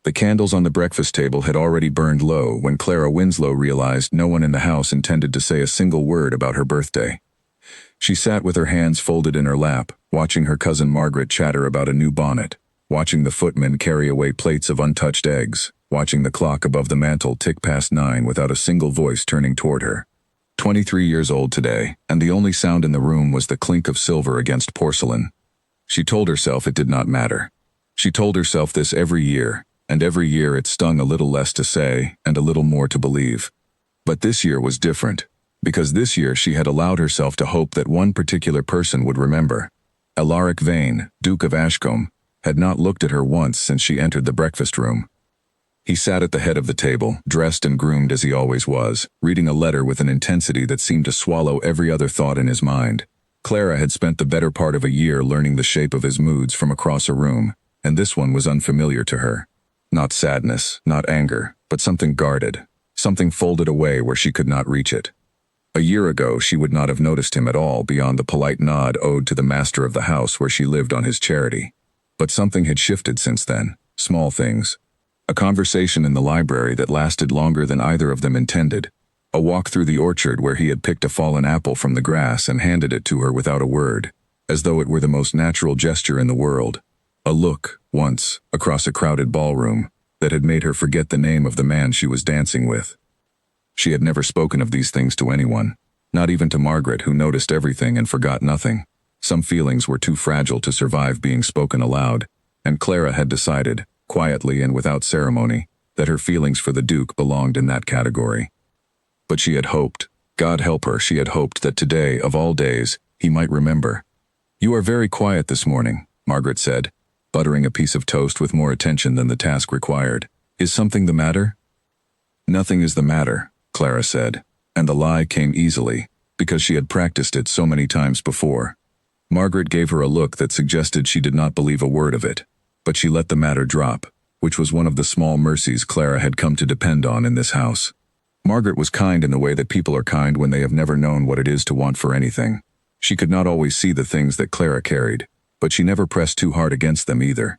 The candles on the breakfast table had already burned low when Clara Winslow realized no one in the house intended to say a single word about her birthday. She sat with her hands folded in her lap, watching her cousin Margaret chatter about a new bonnet, watching the footman carry away plates of untouched eggs, watching the clock above the mantel tick past 9 without a single voice turning toward her. 23 years old today, and the only sound in the room was the clink of silver against porcelain. She told herself it did not matter. She told herself this every year, and every year it stung a little less to say and a little more to believe. But this year was different, because this year she had allowed herself to hope that one particular person would remember. Alaric Vane, Duke of Ashcombe, had not looked at her once since she entered the breakfast room. He sat at the head of the table, dressed and groomed as he always was, reading a letter with an intensity that seemed to swallow every other thought in his mind. Clara had spent the better part of a year learning the shape of his moods from across a room, and this one was unfamiliar to her. Not sadness, not anger, but something guarded, something folded away where she could not reach it. A year ago she would not have noticed him at all beyond the polite nod owed to the master of the house where she lived on his charity. But something had shifted since then, small things. A conversation in the library that lasted longer than either of them intended. A walk through the orchard where he had picked a fallen apple from the grass and handed it to her without a word, as though it were the most natural gesture in the world. A look, once, across a crowded ballroom, that had made her forget the name of the man she was dancing with. She had never spoken of these things to anyone, not even to Margaret, who noticed everything and forgot nothing. Some feelings were too fragile to survive being spoken aloud, and Clara had decided, quietly and without ceremony, that her feelings for the Duke belonged in that category. But she had hoped, God help her, she had hoped that today, of all days, he might remember. "You are very quiet this morning," Margaret said, buttering a piece of toast with more attention than the task required. "Is something the matter?" "Nothing is the matter," Clara said, and the lie came easily, because she had practiced it so many times before. Margaret gave her a look that suggested she did not believe a word of it, but she let the matter drop, which was one of the small mercies Clara had come to depend on in this house. Margaret was kind in the way that people are kind when they have never known what it is to want for anything. She could not always see the things that Clara carried, but she never pressed too hard against them either.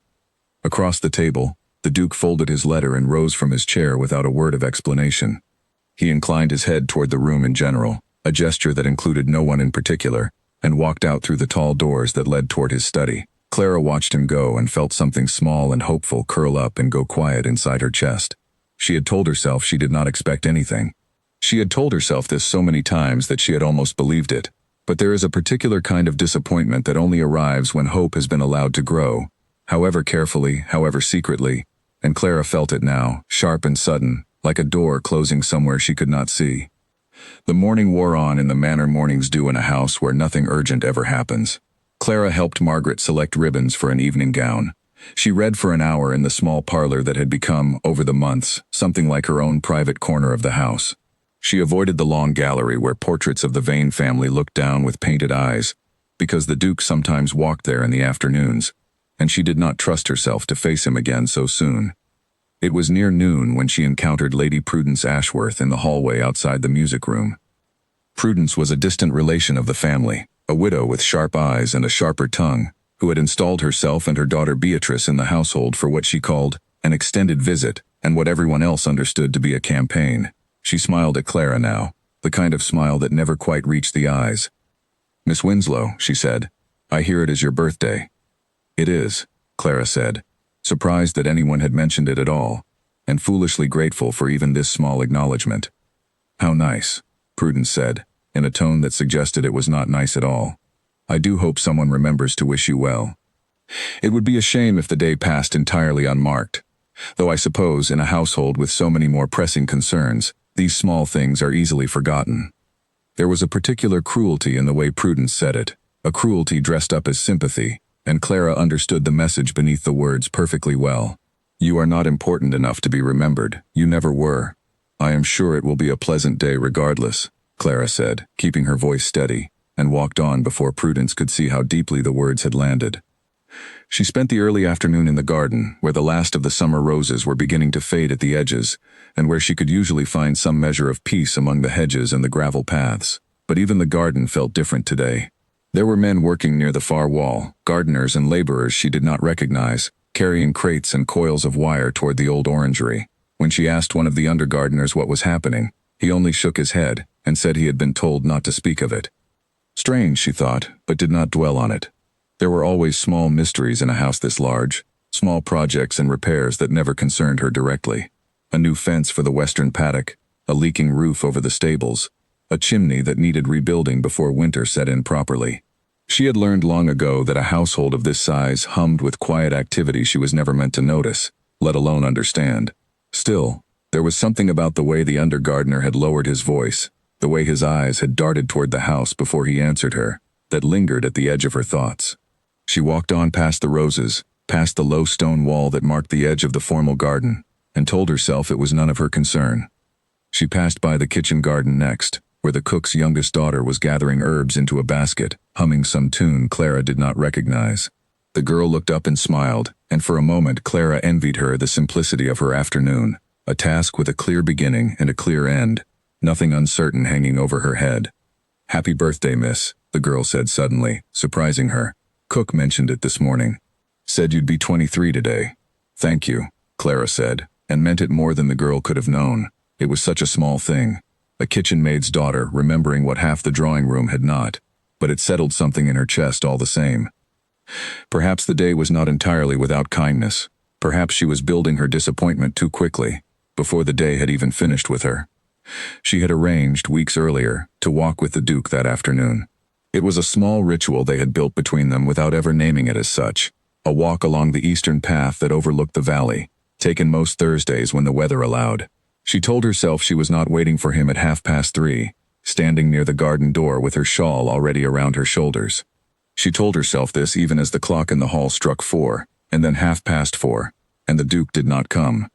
Across the table, the Duke folded his letter and rose from his chair without a word of explanation. He inclined his head toward the room in general, a gesture that included no one in particular, and walked out through the tall doors that led toward his study. Clara watched him go and felt something small and hopeful curl up and go quiet inside her chest. She had told herself she did not expect anything. She had told herself this so many times that she had almost believed it. But there is a particular kind of disappointment that only arrives when hope has been allowed to grow, however carefully, however secretly, and Clara felt it now, sharp and sudden, like a door closing somewhere she could not see. The morning wore on in the manner mornings do in a house where nothing urgent ever happens. Clara helped Margaret select ribbons for an evening gown. She read for an hour in the small parlor that had become, over the months, something like her own private corner of the house. She avoided the long gallery where portraits of the Vane family looked down with painted eyes, because the Duke sometimes walked there in the afternoons, and she did not trust herself to face him again so soon. It was near noon when she encountered Lady Prudence Ashworth in the hallway outside the music room. Prudence was a distant relation of the family, a widow with sharp eyes and a sharper tongue, who had installed herself and her daughter Beatrice in the household for what she called an extended visit and what everyone else understood to be a campaign. She smiled at Clara now, the kind of smile that never quite reached the eyes. "Miss Winslow," she said, "I hear it is your birthday." "It is," Clara said, surprised that anyone had mentioned it at all, and foolishly grateful for even this small acknowledgement. "How nice," Prudence said, in a tone that suggested it was not nice at all. "I do hope someone remembers to wish you well. It would be a shame if the day passed entirely unmarked, though I suppose in a household with so many more pressing concerns, these small things are easily forgotten." There was a particular cruelty in the way Prudence said it, a cruelty dressed up as sympathy, and Clara understood the message beneath the words perfectly well. "You are not important enough to be remembered. You never were. I am sure it will be a pleasant day regardless," Clara said, keeping her voice steady, and walked on before Prudence could see how deeply the words had landed. She spent the early afternoon in the garden, where the last of the summer roses were beginning to fade at the edges, and where she could usually find some measure of peace among the hedges and the gravel paths. But even the garden felt different today. There were men working near the far wall, gardeners and laborers she did not recognize, carrying crates and coils of wire toward the old orangery. When she asked one of the undergardeners what was happening, he only shook his head and said he had been told not to speak of it. Strange, she thought, but did not dwell on it. There were always small mysteries in a house this large, small projects and repairs that never concerned her directly. A new fence for the western paddock, a leaking roof over the stables, a chimney that needed rebuilding before winter set in properly. She had learned long ago that a household of this size hummed with quiet activity she was never meant to notice, let alone understand. Still, there was something about the way the undergardener had lowered his voice, the way his eyes had darted toward the house before he answered her, that lingered at the edge of her thoughts. She walked on past the roses, past the low stone wall that marked the edge of the formal garden, and told herself it was none of her concern. She passed by the kitchen garden next, where the cook's youngest daughter was gathering herbs into a basket, humming some tune Clara did not recognize. The girl looked up and smiled, and for a moment Clara envied her the simplicity of her afternoon, a task with a clear beginning and a clear end, nothing uncertain hanging over her head. "Happy birthday, miss," the girl said suddenly, surprising her. "Cook mentioned it this morning. Said you'd be 23 today." "Thank you," Clara said, and meant it more than the girl could have known. It was such a small thing. A kitchen maid's daughter remembering what half the drawing room had not, but it settled something in her chest all the same. Perhaps the day was not entirely without kindness. Perhaps she was building her disappointment too quickly, before the day had even finished with her. She had arranged, weeks earlier, to walk with the Duke that afternoon. It was a small ritual they had built between them without ever naming it as such, a walk along the eastern path that overlooked the valley, taken most Thursdays when the weather allowed. She told herself she was not waiting for him at 3:30, standing near the garden door with her shawl already around her shoulders. She told herself this even as the clock in the hall struck 4, and then 4:30, and the Duke did not come.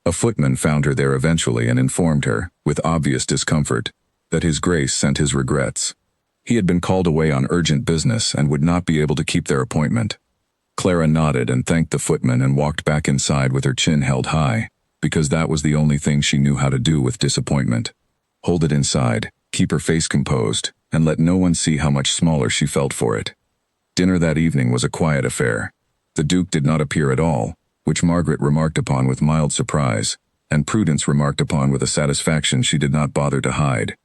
A footman found her there eventually and informed her, with obvious discomfort, that His Grace sent his regrets. He had been called away on urgent business and would not be able to keep their appointment. Clara nodded and thanked the footman and walked back inside with her chin held high, because that was the only thing she knew how to do with disappointment. Hold it inside, keep her face composed, and let no one see how much smaller she felt for it. Dinner that evening was a quiet affair. The Duke did not appear at all, which Margaret remarked upon with mild surprise, and Prudence remarked upon with a satisfaction she did not bother to hide.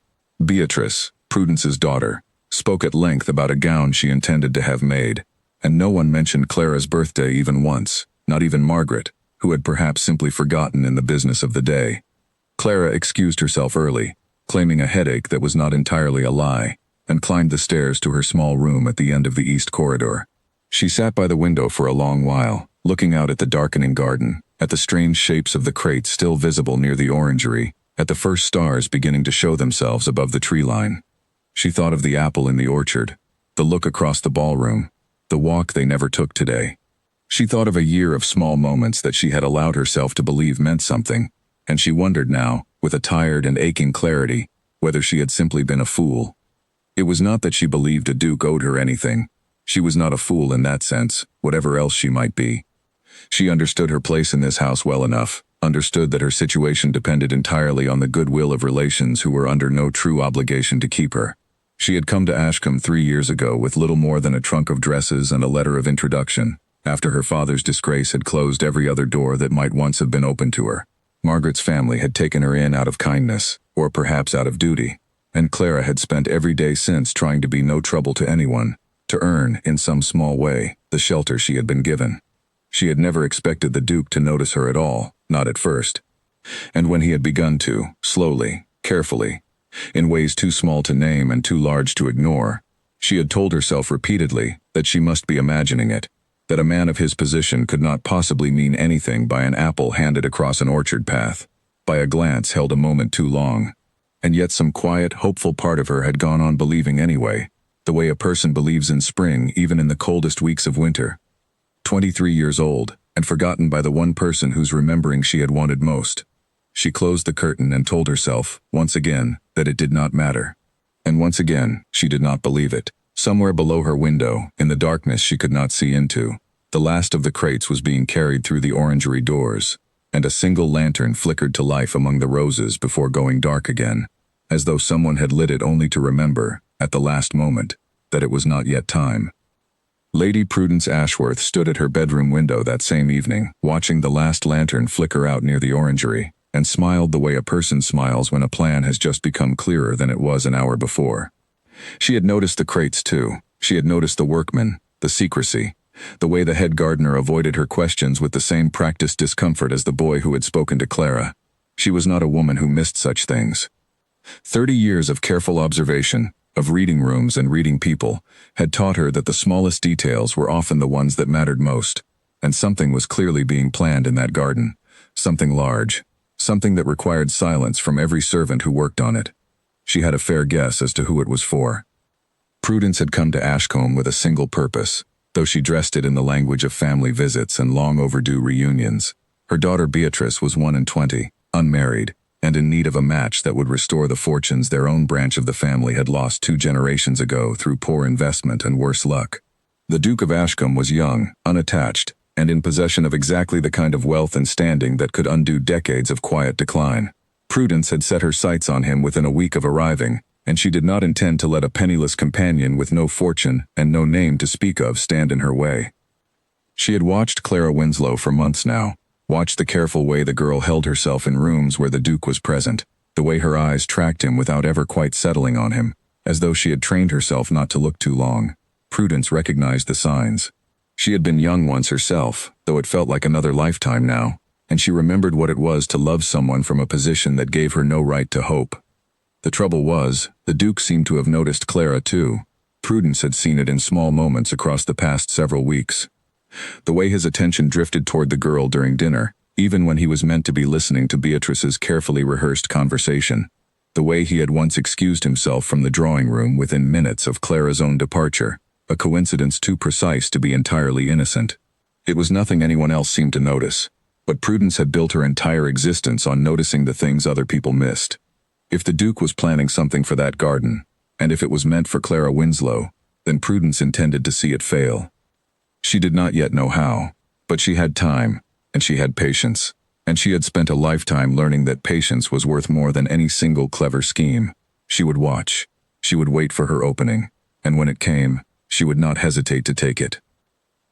Beatrice, Prudence's daughter, spoke at length about a gown she intended to have made, and no one mentioned Clara's birthday even once, not even Margaret, who had perhaps simply forgotten in the business of the day. Clara excused herself early, claiming a headache that was not entirely a lie, and climbed the stairs to her small room at the end of the east corridor. She sat by the window for a long while, looking out at the darkening garden, at the strange shapes of the crates still visible near the orangery, at the first stars beginning to show themselves above the tree line. She thought of the apple in the orchard, the look across the ballroom, the walk they never took today. She thought of a year of small moments that she had allowed herself to believe meant something, and she wondered now, with a tired and aching clarity, whether she had simply been a fool. It was not that she believed a Duke owed her anything. She was not a fool in that sense, whatever else she might be. She understood her place in this house well enough, understood that her situation depended entirely on the goodwill of relations who were under no true obligation to keep her. She had come to Ashcombe 3 years ago with little more than a trunk of dresses and a letter of introduction, after her father's disgrace had closed every other door that might once have been open to her. Margaret's family had taken her in out of kindness, or perhaps out of duty, and Clara had spent every day since trying to be no trouble to anyone, to earn, in some small way, the shelter she had been given. She had never expected the Duke to notice her at all, not at first. And when he had begun to, slowly, carefully, in ways too small to name and too large to ignore, she had told herself repeatedly that she must be imagining it, that a man of his position could not possibly mean anything by an apple handed across an orchard path, by a glance held a moment too long. And yet some quiet, hopeful part of her had gone on believing anyway, the way a person believes in spring even in the coldest weeks of winter. 23 years old, and forgotten by the one person whose remembering she had wanted most. She closed the curtain and told herself, once again, that it did not matter. And once again, she did not believe it. Somewhere below her window, in the darkness she could not see into, the last of the crates was being carried through the orangery doors, and a single lantern flickered to life among the roses before going dark again, as though someone had lit it only to remember, at the last moment, that it was not yet time. Lady Prudence Ashworth stood at her bedroom window that same evening, watching the last lantern flicker out near the orangery, and smiled the way a person smiles when a plan has just become clearer than it was an hour before. She had noticed the crates too. She had noticed the workmen, the secrecy, the way the head gardener avoided her questions with the same practiced discomfort as the boy who had spoken to Clara. She was not a woman who missed such things. 30 years of careful observation, of reading rooms and reading people, had taught her that the smallest details were often the ones that mattered most, and something was clearly being planned in that garden, something large, something that required silence from every servant who worked on it. She had a fair guess as to who it was for. Prudence had come to Ashcombe with a single purpose, though she dressed it in the language of family visits and long overdue reunions. Her daughter Beatrice was 21, unmarried, and in need of a match that would restore the fortunes their own branch of the family had lost 2 generations ago through poor investment and worse luck. The Duke of Ashcombe was young, unattached, and in possession of exactly the kind of wealth and standing that could undo decades of quiet decline. Prudence had set her sights on him within a week of arriving, and she did not intend to let a penniless companion with no fortune and no name to speak of stand in her way. She had watched Clara Winslow for months now, watched the careful way the girl held herself in rooms where the Duke was present, the way her eyes tracked him without ever quite settling on him, as though she had trained herself not to look too long. Prudence recognized the signs. She had been young once herself, though it felt like another lifetime now, and she remembered what it was to love someone from a position that gave her no right to hope. The trouble was, the Duke seemed to have noticed Clara too. Prudence had seen it in small moments across the past several weeks. The way his attention drifted toward the girl during dinner, even when he was meant to be listening to Beatrice's carefully rehearsed conversation. The way he had once excused himself from the drawing room within minutes of Clara's own departure, a coincidence too precise to be entirely innocent. It was nothing anyone else seemed to notice, but Prudence had built her entire existence on noticing the things other people missed. If the Duke was planning something for that garden, and if it was meant for Clara Winslow, then Prudence intended to see it fail. She did not yet know how, but she had time, and she had patience, and she had spent a lifetime learning that patience was worth more than any single clever scheme. She would watch, she would wait for her opening, and when it came, she would not hesitate to take it.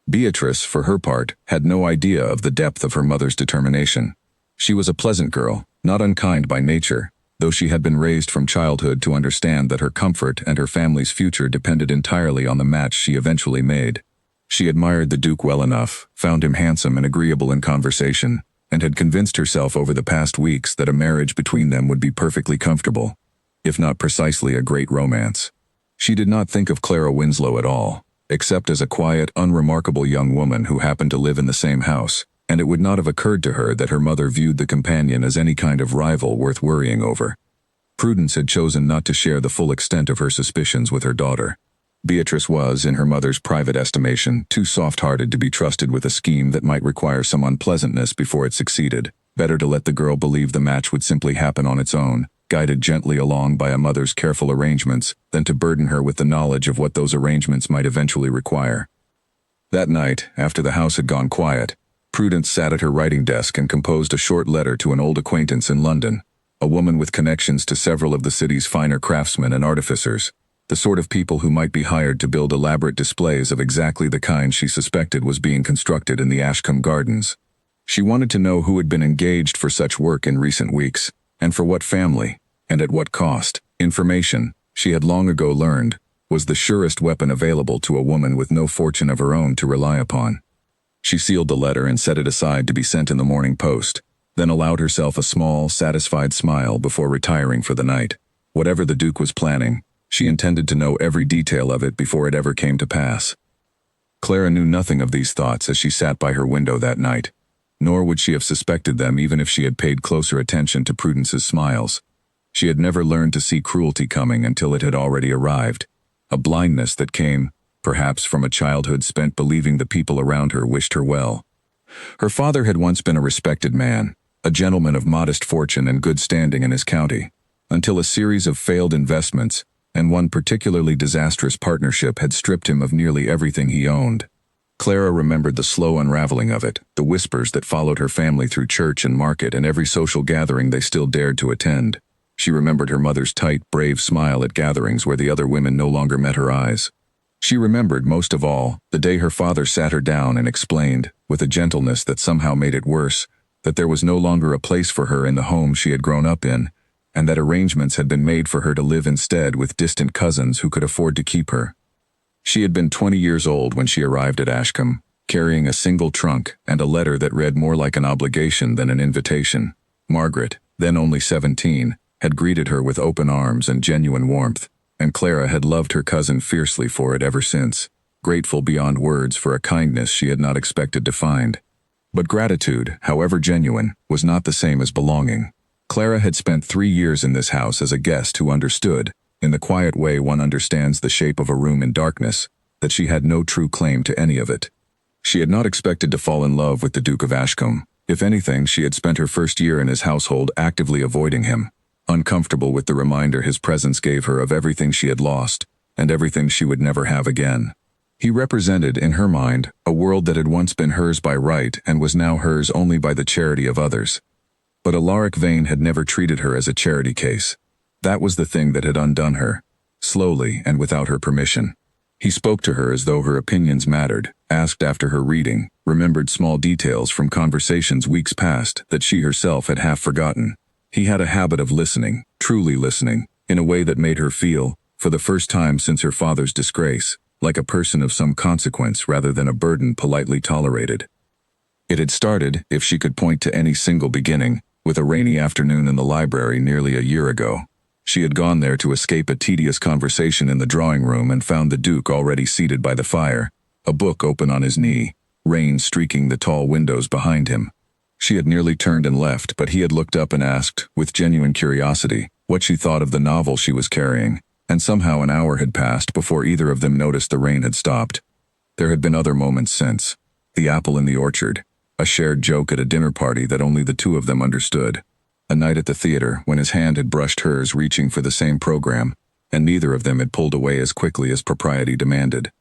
Beatrice, for her part, had no idea of the depth of her mother's determination. She was a pleasant girl, not unkind by nature, though she had been raised from childhood to understand that her comfort and her family's future depended entirely on the match she eventually made. She admired the Duke well enough, found him handsome and agreeable in conversation, and had convinced herself over the past weeks that a marriage between them would be perfectly comfortable, if not precisely a great romance. She did not think of Clara Winslow at all, except as a quiet, unremarkable young woman who happened to live in the same house, and it would not have occurred to her that her mother viewed the companion as any kind of rival worth worrying over. Prudence had chosen not to share the full extent of her suspicions with her daughter. Beatrice was, in her mother's private estimation, too soft-hearted to be trusted with a scheme that might require some unpleasantness before it succeeded. Better to let the girl believe the match would simply happen on its own, guided gently along by a mother's careful arrangements, than to burden her with the knowledge of what those arrangements might eventually require. That night, after the house had gone quiet, Prudence sat at her writing desk and composed a short letter to an old acquaintance in London, a woman with connections to several of the city's finer craftsmen and artificers, the sort of people who might be hired to build elaborate displays of exactly the kind she suspected was being constructed in the Ashcombe Gardens. She wanted to know who had been engaged for such work in recent weeks, and for what family, and at what cost. Information, she had long ago learned, was the surest weapon available to a woman with no fortune of her own to rely upon. She sealed the letter and set it aside to be sent in the morning post, then allowed herself a small, satisfied smile before retiring for the night. Whatever the Duke was planning, she intended to know every detail of it before it ever came to pass. Clara knew nothing of these thoughts as she sat by her window that night, nor would she have suspected them even if she had paid closer attention to Prudence's smiles. She had never learned to see cruelty coming until it had already arrived, a blindness that came, perhaps from a childhood spent believing the people around her wished her well. Her father had once been a respected man, a gentleman of modest fortune and good standing in his county, until a series of failed investments and one particularly disastrous partnership had stripped him of nearly everything he owned. Clara remembered the slow unraveling of it, the whispers that followed her family through church and market and every social gathering they still dared to attend. She remembered her mother's tight, brave smile at gatherings where the other women no longer met her eyes. She remembered, most of all, the day her father sat her down and explained, with a gentleness that somehow made it worse, that there was no longer a place for her in the home she had grown up in, and that arrangements had been made for her to live instead with distant cousins who could afford to keep her. She had been 20 years old when she arrived at Ashcombe, carrying a single trunk and a letter that read more like an obligation than an invitation. Margaret, then only 17, had greeted her with open arms and genuine warmth, and Clara had loved her cousin fiercely for it ever since, grateful beyond words for a kindness she had not expected to find. But gratitude, however genuine, was not the same as belonging. Clara had spent 3 years in this house as a guest who understood, in the quiet way one understands the shape of a room in darkness, that she had no true claim to any of it. She had not expected to fall in love with the Duke of Ashcombe. If anything, she had spent her first year in his household actively avoiding him, uncomfortable with the reminder his presence gave her of everything she had lost, and everything she would never have again. He represented, in her mind, a world that had once been hers by right and was now hers only by the charity of others. But Alaric Vane had never treated her as a charity case. That was the thing that had undone her, slowly and without her permission. He spoke to her as though her opinions mattered, asked after her reading, remembered small details from conversations weeks past that she herself had half forgotten. He had a habit of listening, truly listening, in a way that made her feel, for the first time since her father's disgrace, like a person of some consequence rather than a burden politely tolerated. It had started, if she could point to any single beginning, with a rainy afternoon in the library nearly a year ago. She had gone there to escape a tedious conversation in the drawing room and found the Duke already seated by the fire, a book open on his knee, rain streaking the tall windows behind him. She had nearly turned and left, but he had looked up and asked, with genuine curiosity, what she thought of the novel she was carrying, and somehow an hour had passed before either of them noticed the rain had stopped. There had been other moments since. The apple in the orchard, a shared joke at a dinner party that only the two of them understood. A night at the theater when his hand had brushed hers reaching for the same program, and neither of them had pulled away as quickly as propriety demanded.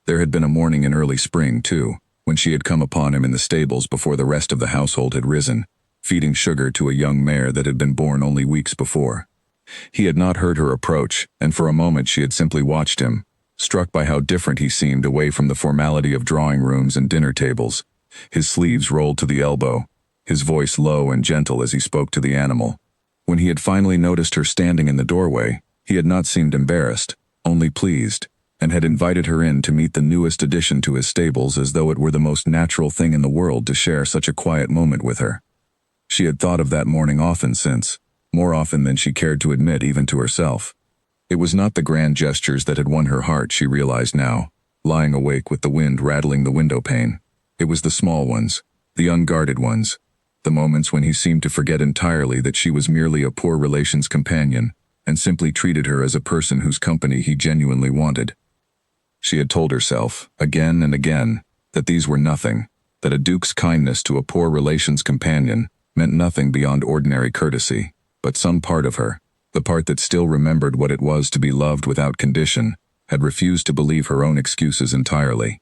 There had been a morning in early spring, too, when she had come upon him in the stables before the rest of the household had risen, feeding sugar to a young mare that had been born only weeks before. He had not heard her approach, and for a moment she had simply watched him, struck by how different he seemed away from the formality of drawing rooms and dinner tables, his sleeves rolled to the elbow, his voice low and gentle as he spoke to the animal. When he had finally noticed her standing in the doorway, he had not seemed embarrassed, only pleased, and had invited her in to meet the newest addition to his stables as though it were the most natural thing in the world to share such a quiet moment with her. She had thought of that morning often since, more often than she cared to admit even to herself. It was not the grand gestures that had won her heart, she realized now, lying awake with the wind rattling the window pane. It was the small ones, the unguarded ones, the moments when he seemed to forget entirely that she was merely a poor relation's companion, and simply treated her as a person whose company he genuinely wanted. She had told herself, again and again, that these were nothing, that a duke's kindness to a poor relation's companion meant nothing beyond ordinary courtesy, but some part of her, the part that still remembered what it was to be loved without condition, had refused to believe her own excuses entirely.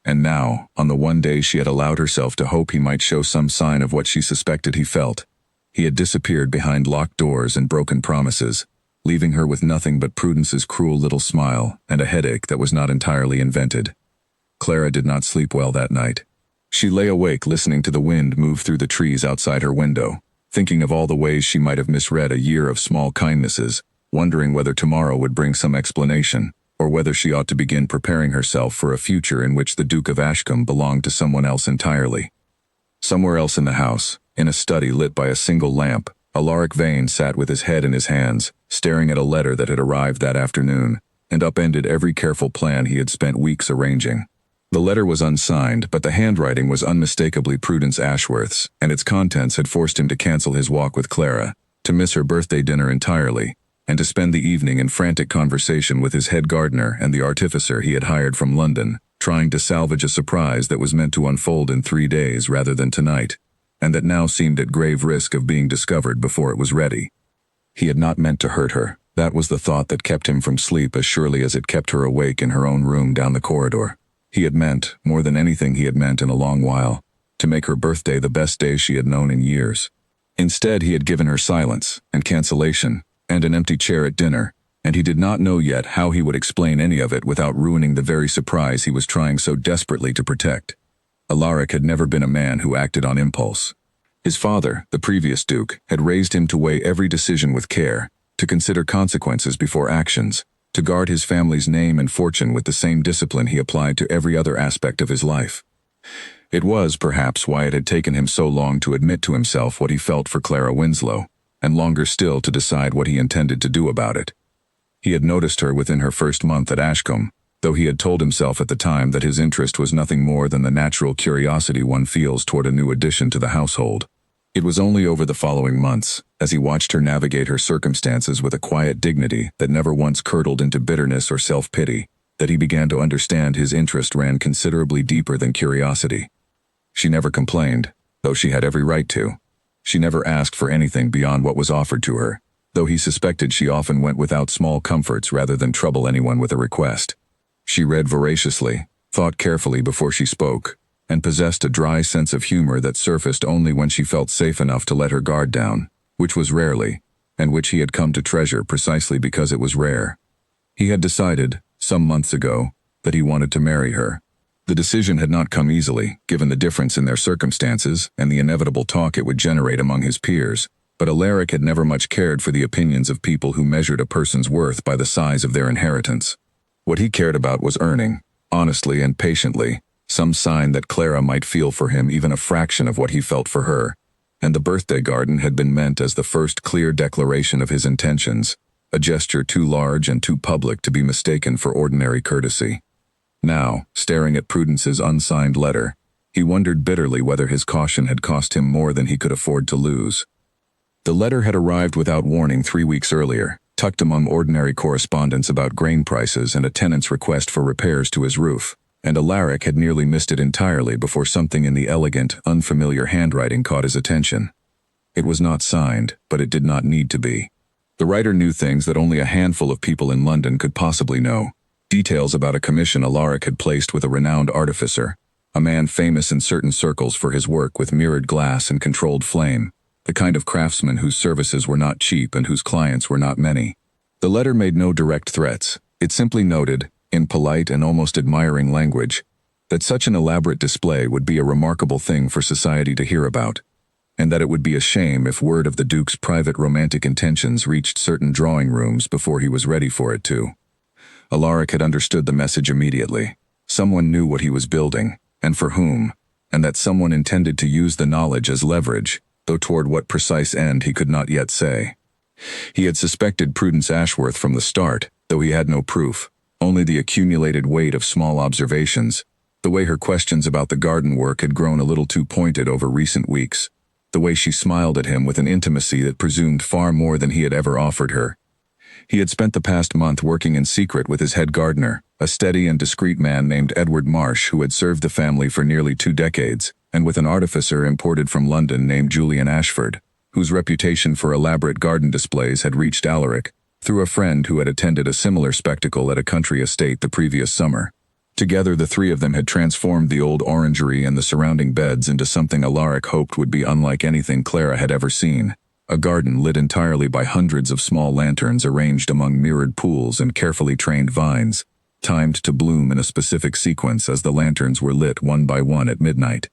And now, on the one day she had allowed herself to hope he might show some sign of what she suspected he felt, he had disappeared behind locked doors and broken promises, leaving her with nothing but Prudence's cruel little smile and a headache that was not entirely invented. Clara did not sleep well that night. She lay awake listening to the wind move through the trees outside her window, thinking of all the ways she might have misread a year of small kindnesses, wondering whether tomorrow would bring some explanation, or whether she ought to begin preparing herself for a future in which the Duke of Ashcombe belonged to someone else entirely. Somewhere else in the house, in a study lit by a single lamp, Alaric Vane sat with his head in his hands, staring at a letter that had arrived that afternoon, and upended every careful plan he had spent weeks arranging. The letter was unsigned, but the handwriting was unmistakably Prudence Ashworth's, and its contents had forced him to cancel his walk with Clara, to miss her birthday dinner entirely, and to spend the evening in frantic conversation with his head gardener and the artificer he had hired from London, trying to salvage a surprise that was meant to unfold in 3 days rather than tonight, and that now seemed at grave risk of being discovered before it was ready. He had not meant to hurt her. That was the thought that kept him from sleep as surely as it kept her awake in her own room down the corridor. He had meant, more than anything he had meant in a long while, to make her birthday the best day she had known in years. Instead, he had given her silence and cancellation, and an empty chair at dinner, and he did not know yet how he would explain any of it without ruining the very surprise he was trying so desperately to protect. Alaric had never been a man who acted on impulse. His father, the previous duke, had raised him to weigh every decision with care, to consider consequences before actions, to guard his family's name and fortune with the same discipline he applied to every other aspect of his life. It was, perhaps, why it had taken him so long to admit to himself what he felt for Clara Winslow, and longer still to decide what he intended to do about it. He had noticed her within her first month at Ashcombe, though he had told himself at the time that his interest was nothing more than the natural curiosity one feels toward a new addition to the household. It was only over the following months, as he watched her navigate her circumstances with a quiet dignity that never once curdled into bitterness or self-pity, that he began to understand his interest ran considerably deeper than curiosity. She never complained, though she had every right to. She never asked for anything beyond what was offered to her, though he suspected she often went without small comforts rather than trouble anyone with a request. She read voraciously, thought carefully before she spoke, and possessed a dry sense of humor that surfaced only when she felt safe enough to let her guard down, which was rarely, and which he had come to treasure precisely because it was rare. He had decided, some months ago, that he wanted to marry her. The decision had not come easily, given the difference in their circumstances and the inevitable talk it would generate among his peers, but Alaric had never much cared for the opinions of people who measured a person's worth by the size of their inheritance. What he cared about was earning, honestly and patiently, some sign that Clara might feel for him even a fraction of what he felt for her, and the birthday garden had been meant as the first clear declaration of his intentions, a gesture too large and too public to be mistaken for ordinary courtesy. Now, staring at Prudence's unsigned letter, he wondered bitterly whether his caution had cost him more than he could afford to lose. The letter had arrived without warning 3 weeks earlier, tucked among ordinary correspondence about grain prices and a tenant's request for repairs to his roof, and Alaric had nearly missed it entirely before something in the elegant, unfamiliar handwriting caught his attention. It was not signed, but it did not need to be. The writer knew things that only a handful of people in London could possibly know. Details about a commission Alaric had placed with a renowned artificer, a man famous in certain circles for his work with mirrored glass and controlled flame, the kind of craftsman whose services were not cheap and whose clients were not many. The letter made no direct threats. It simply noted, in polite and almost admiring language, that such an elaborate display would be a remarkable thing for society to hear about, and that it would be a shame if word of the Duke's private romantic intentions reached certain drawing rooms before he was ready for it to. Alaric had understood the message immediately. Someone knew what he was building, and for whom, and that someone intended to use the knowledge as leverage, though toward what precise end he could not yet say. He had suspected Prudence Ashworth from the start, though he had no proof, only the accumulated weight of small observations, the way her questions about the garden work had grown a little too pointed over recent weeks, the way she smiled at him with an intimacy that presumed far more than he had ever offered her. He had spent the past month working in secret with his head gardener, a steady and discreet man named Edward Marsh who had served the family for nearly 2 decades, and with an artificer imported from London named Julian Ashford, whose reputation for elaborate garden displays had reached Alaric through a friend who had attended a similar spectacle at a country estate the previous summer. Together the three of them had transformed the old orangery and the surrounding beds into something Alaric hoped would be unlike anything Clara had ever seen. A garden lit entirely by hundreds of small lanterns arranged among mirrored pools and carefully trained vines, timed to bloom in a specific sequence as the lanterns were lit one by one at midnight.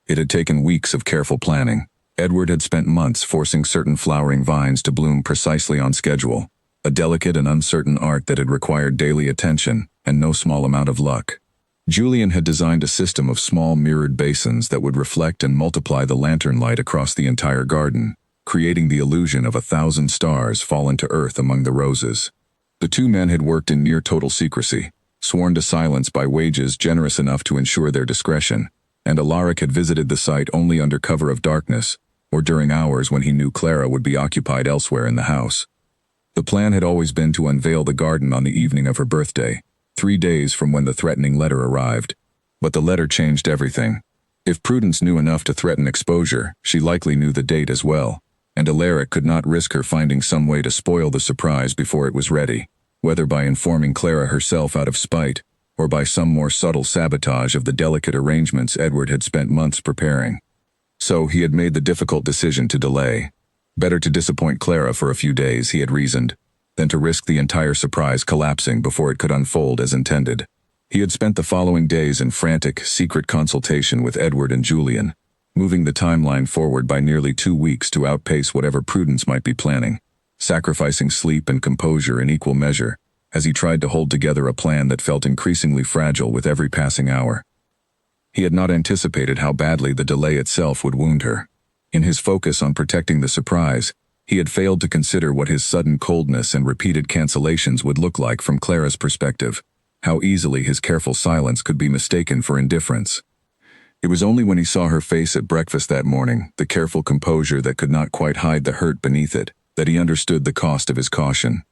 It had taken weeks of careful planning. Edward had spent months forcing certain flowering vines to bloom precisely on schedule, a delicate and uncertain art that had required daily attention and no small amount of luck. Julian had designed a system of small mirrored basins that would reflect and multiply the lantern light across the entire garden, creating the illusion of 1,000 stars fallen to earth among the roses. The 2 men had worked in near total secrecy, sworn to silence by wages generous enough to ensure their discretion, and Alaric had visited the site only under cover of darkness, or during hours when he knew Clara would be occupied elsewhere in the house. The plan had always been to unveil the garden on the evening of her birthday, 3 days from when the threatening letter arrived. But the letter changed everything. If Prudence knew enough to threaten exposure, she likely knew the date as well, and Alaric could not risk her finding some way to spoil the surprise before it was ready, whether by informing Clara herself out of spite, or by some more subtle sabotage of the delicate arrangements Edward had spent months preparing. So he had made the difficult decision to delay. Better to disappoint Clara for a few days, he had reasoned. than to risk the entire surprise collapsing before it could unfold as intended. He had spent the following days in frantic, secret consultation with Edward and Julian, moving the timeline forward by nearly 2 weeks to outpace whatever Prudence might be planning, sacrificing sleep and composure in equal measure as he tried to hold together a plan that felt increasingly fragile with every passing hour. He had not anticipated how badly the delay itself would wound her. In his focus on protecting the surprise, he had failed to consider what his sudden coldness and repeated cancellations would look like from Clara's perspective, how easily his careful silence could be mistaken for indifference. It was only when he saw her face at breakfast that morning, the careful composure that could not quite hide the hurt beneath it, that he understood the cost of his caution.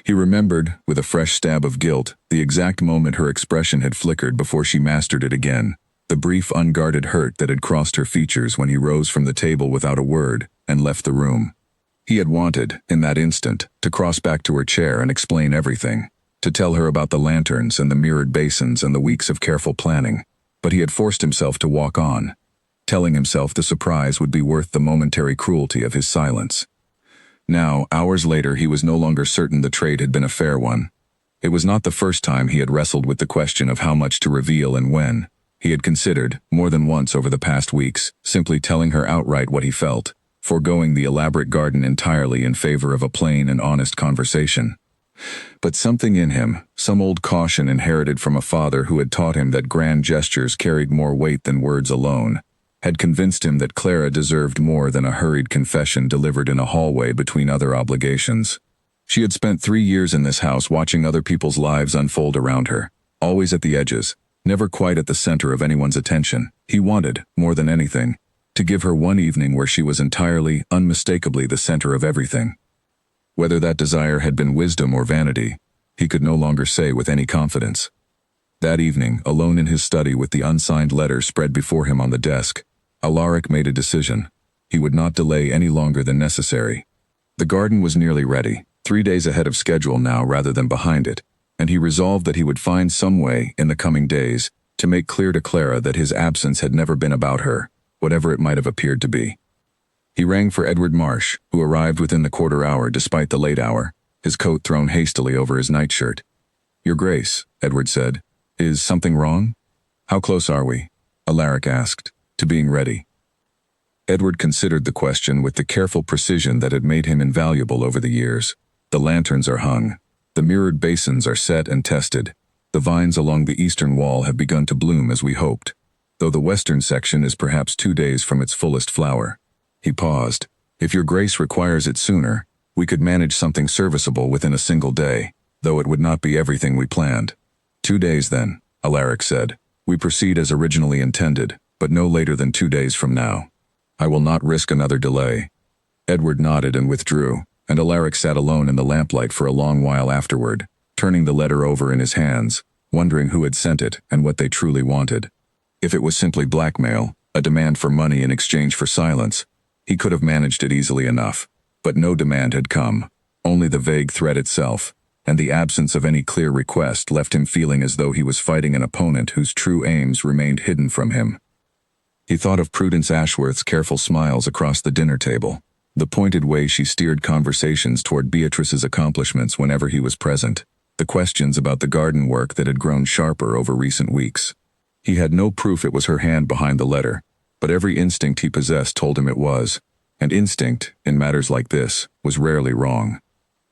He remembered, with a fresh stab of guilt, the exact moment her expression had flickered before she mastered it again, the brief unguarded hurt that had crossed her features when he rose from the table without a word and left the room. He had wanted, in that instant, to cross back to her chair and explain everything, to tell her about the lanterns and the mirrored basins and the weeks of careful planning, but he had forced himself to walk on, telling himself the surprise would be worth the momentary cruelty of his silence. Now, hours later, he was no longer certain the trade had been a fair one. It was not the first time he had wrestled with the question of how much to reveal and when. He had considered, more than once over the past weeks, simply telling her outright what he felt, foregoing the elaborate garden entirely in favor of a plain and honest conversation. But something in him, some old caution inherited from a father who had taught him that grand gestures carried more weight than words alone, had convinced him that Clara deserved more than a hurried confession delivered in a hallway between other obligations. She had spent 3 years in this house watching other people's lives unfold around her, always at the edges, never quite at the center of anyone's attention. He wanted, more than anything, to give her one evening where she was entirely, unmistakably the center of everything. Whether that desire had been wisdom or vanity, he could no longer say with any confidence. That evening, alone in his study with the unsigned letter spread before him on the desk, Alaric made a decision. He would not delay any longer than necessary. The garden was nearly ready, 3 days ahead of schedule now rather than behind it, and he resolved that he would find some way, in the coming days, to make clear to Clara that his absence had never been about her, whatever it might have appeared to be. He rang for Edward Marsh, who arrived within the quarter hour despite the late hour, his coat thrown hastily over his nightshirt. "Your Grace," Edward said, "is something wrong?" "How close are we?" Alaric asked, "to being ready?" Edward considered the question with the careful precision that had made him invaluable over the years. The lanterns are hung. The mirrored basins are set and tested. The vines along the eastern wall have begun to bloom as we hoped, though the western section is perhaps 2 days from its fullest flower. He paused. "If your Grace requires it sooner, we could manage something serviceable within a single day, though it would not be everything we planned." 2 days then," Alaric said. "We proceed as originally intended, but no later than 2 days from now. I will not risk another delay." Edward nodded and withdrew, and Alaric sat alone in the lamplight for a long while afterward, turning the letter over in his hands, wondering who had sent it and what they truly wanted. If it was simply blackmail, a demand for money in exchange for silence, he could have managed it easily enough. But no demand had come, only the vague threat itself, and the absence of any clear request left him feeling as though he was fighting an opponent whose true aims remained hidden from him. He thought of Prudence Ashworth's careful smiles across the dinner table, the pointed way she steered conversations toward Beatrice's accomplishments whenever he was present, the questions about the garden work that had grown sharper over recent weeks. He had no proof it was her hand behind the letter, but every instinct he possessed told him it was, and instinct, in matters like this, was rarely wrong.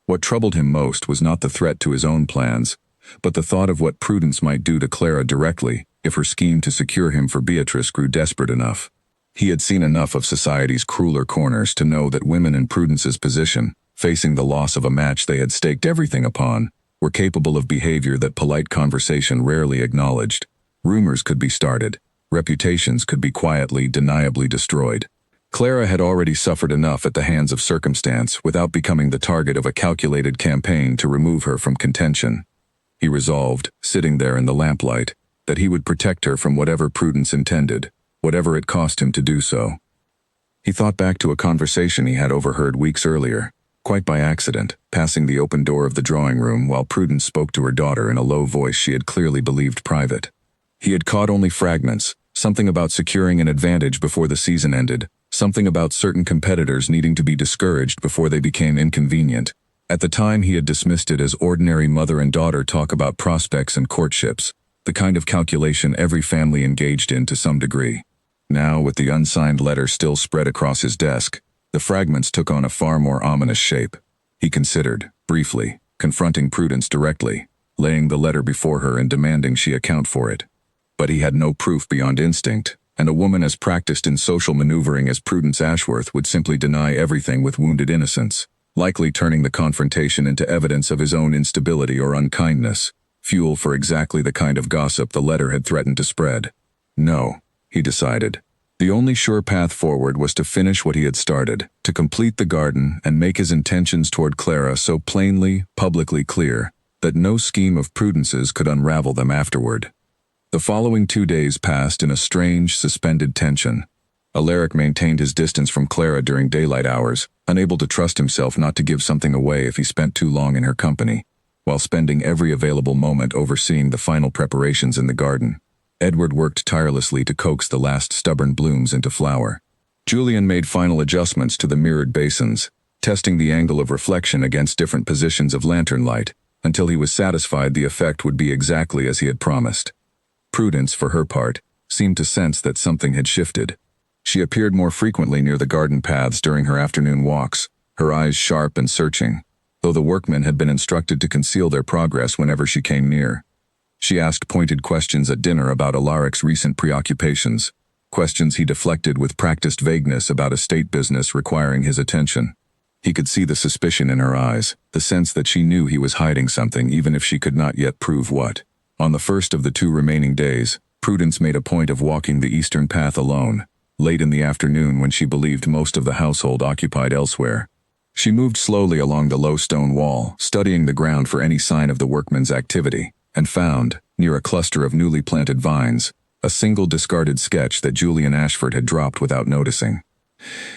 What troubled him most was not the threat to his own plans, but the thought of what Prudence might do to Clara directly if her scheme to secure him for Beatrice grew desperate enough. He had seen enough of society's crueler corners to know that women in Prudence's position, facing the loss of a match they had staked everything upon, were capable of behavior that polite conversation rarely acknowledged. Rumors could be started. Reputations could be quietly, deniably destroyed. Clara had already suffered enough at the hands of circumstance without becoming the target of a calculated campaign to remove her from contention. He resolved, sitting there in the lamplight, that he would protect her from whatever Prudence intended, whatever it cost him to do so. He thought back to a conversation he had overheard weeks earlier, quite by accident, passing the open door of the drawing room while Prudence spoke to her daughter in a low voice she had clearly believed private. He had caught only fragments, something about securing an advantage before the season ended, something about certain competitors needing to be discouraged before they became inconvenient. At the time he had dismissed it as ordinary mother and daughter talk about prospects and courtships, the kind of calculation every family engaged in to some degree. Now, with the unsigned letter still spread across his desk, the fragments took on a far more ominous shape. He considered, briefly, confronting Prudence directly, laying the letter before her and demanding she account for it. But he had no proof beyond instinct, and a woman as practiced in social maneuvering as Prudence Ashworth would simply deny everything with wounded innocence, likely turning the confrontation into evidence of his own instability or unkindness, fuel for exactly the kind of gossip the letter had threatened to spread. No, he decided. The only sure path forward was to finish what he had started, to complete the garden and make his intentions toward Clara so plainly, publicly clear, that no scheme of Prudence's could unravel them afterward. The following 2 days passed in a strange, suspended tension. Alaric maintained his distance from Clara during daylight hours, unable to trust himself not to give something away if he spent too long in her company, while spending every available moment overseeing the final preparations in the garden. Edward worked tirelessly to coax the last stubborn blooms into flower. Julian made final adjustments to the mirrored basins, testing the angle of reflection against different positions of lantern light, until he was satisfied the effect would be exactly as he had promised. Prudence, for her part, seemed to sense that something had shifted. She appeared more frequently near the garden paths during her afternoon walks, her eyes sharp and searching, though the workmen had been instructed to conceal their progress whenever she came near. She asked pointed questions at dinner about Alaric's recent preoccupations, questions he deflected with practiced vagueness about estate business requiring his attention. He could see the suspicion in her eyes, the sense that she knew he was hiding something even if she could not yet prove what. On the first of the 2 remaining days, Prudence made a point of walking the eastern path alone, late in the afternoon when she believed most of the household occupied elsewhere. She moved slowly along the low stone wall, studying the ground for any sign of the workmen's activity, and found, near a cluster of newly planted vines, a single discarded sketch that Julian Ashford had dropped without noticing.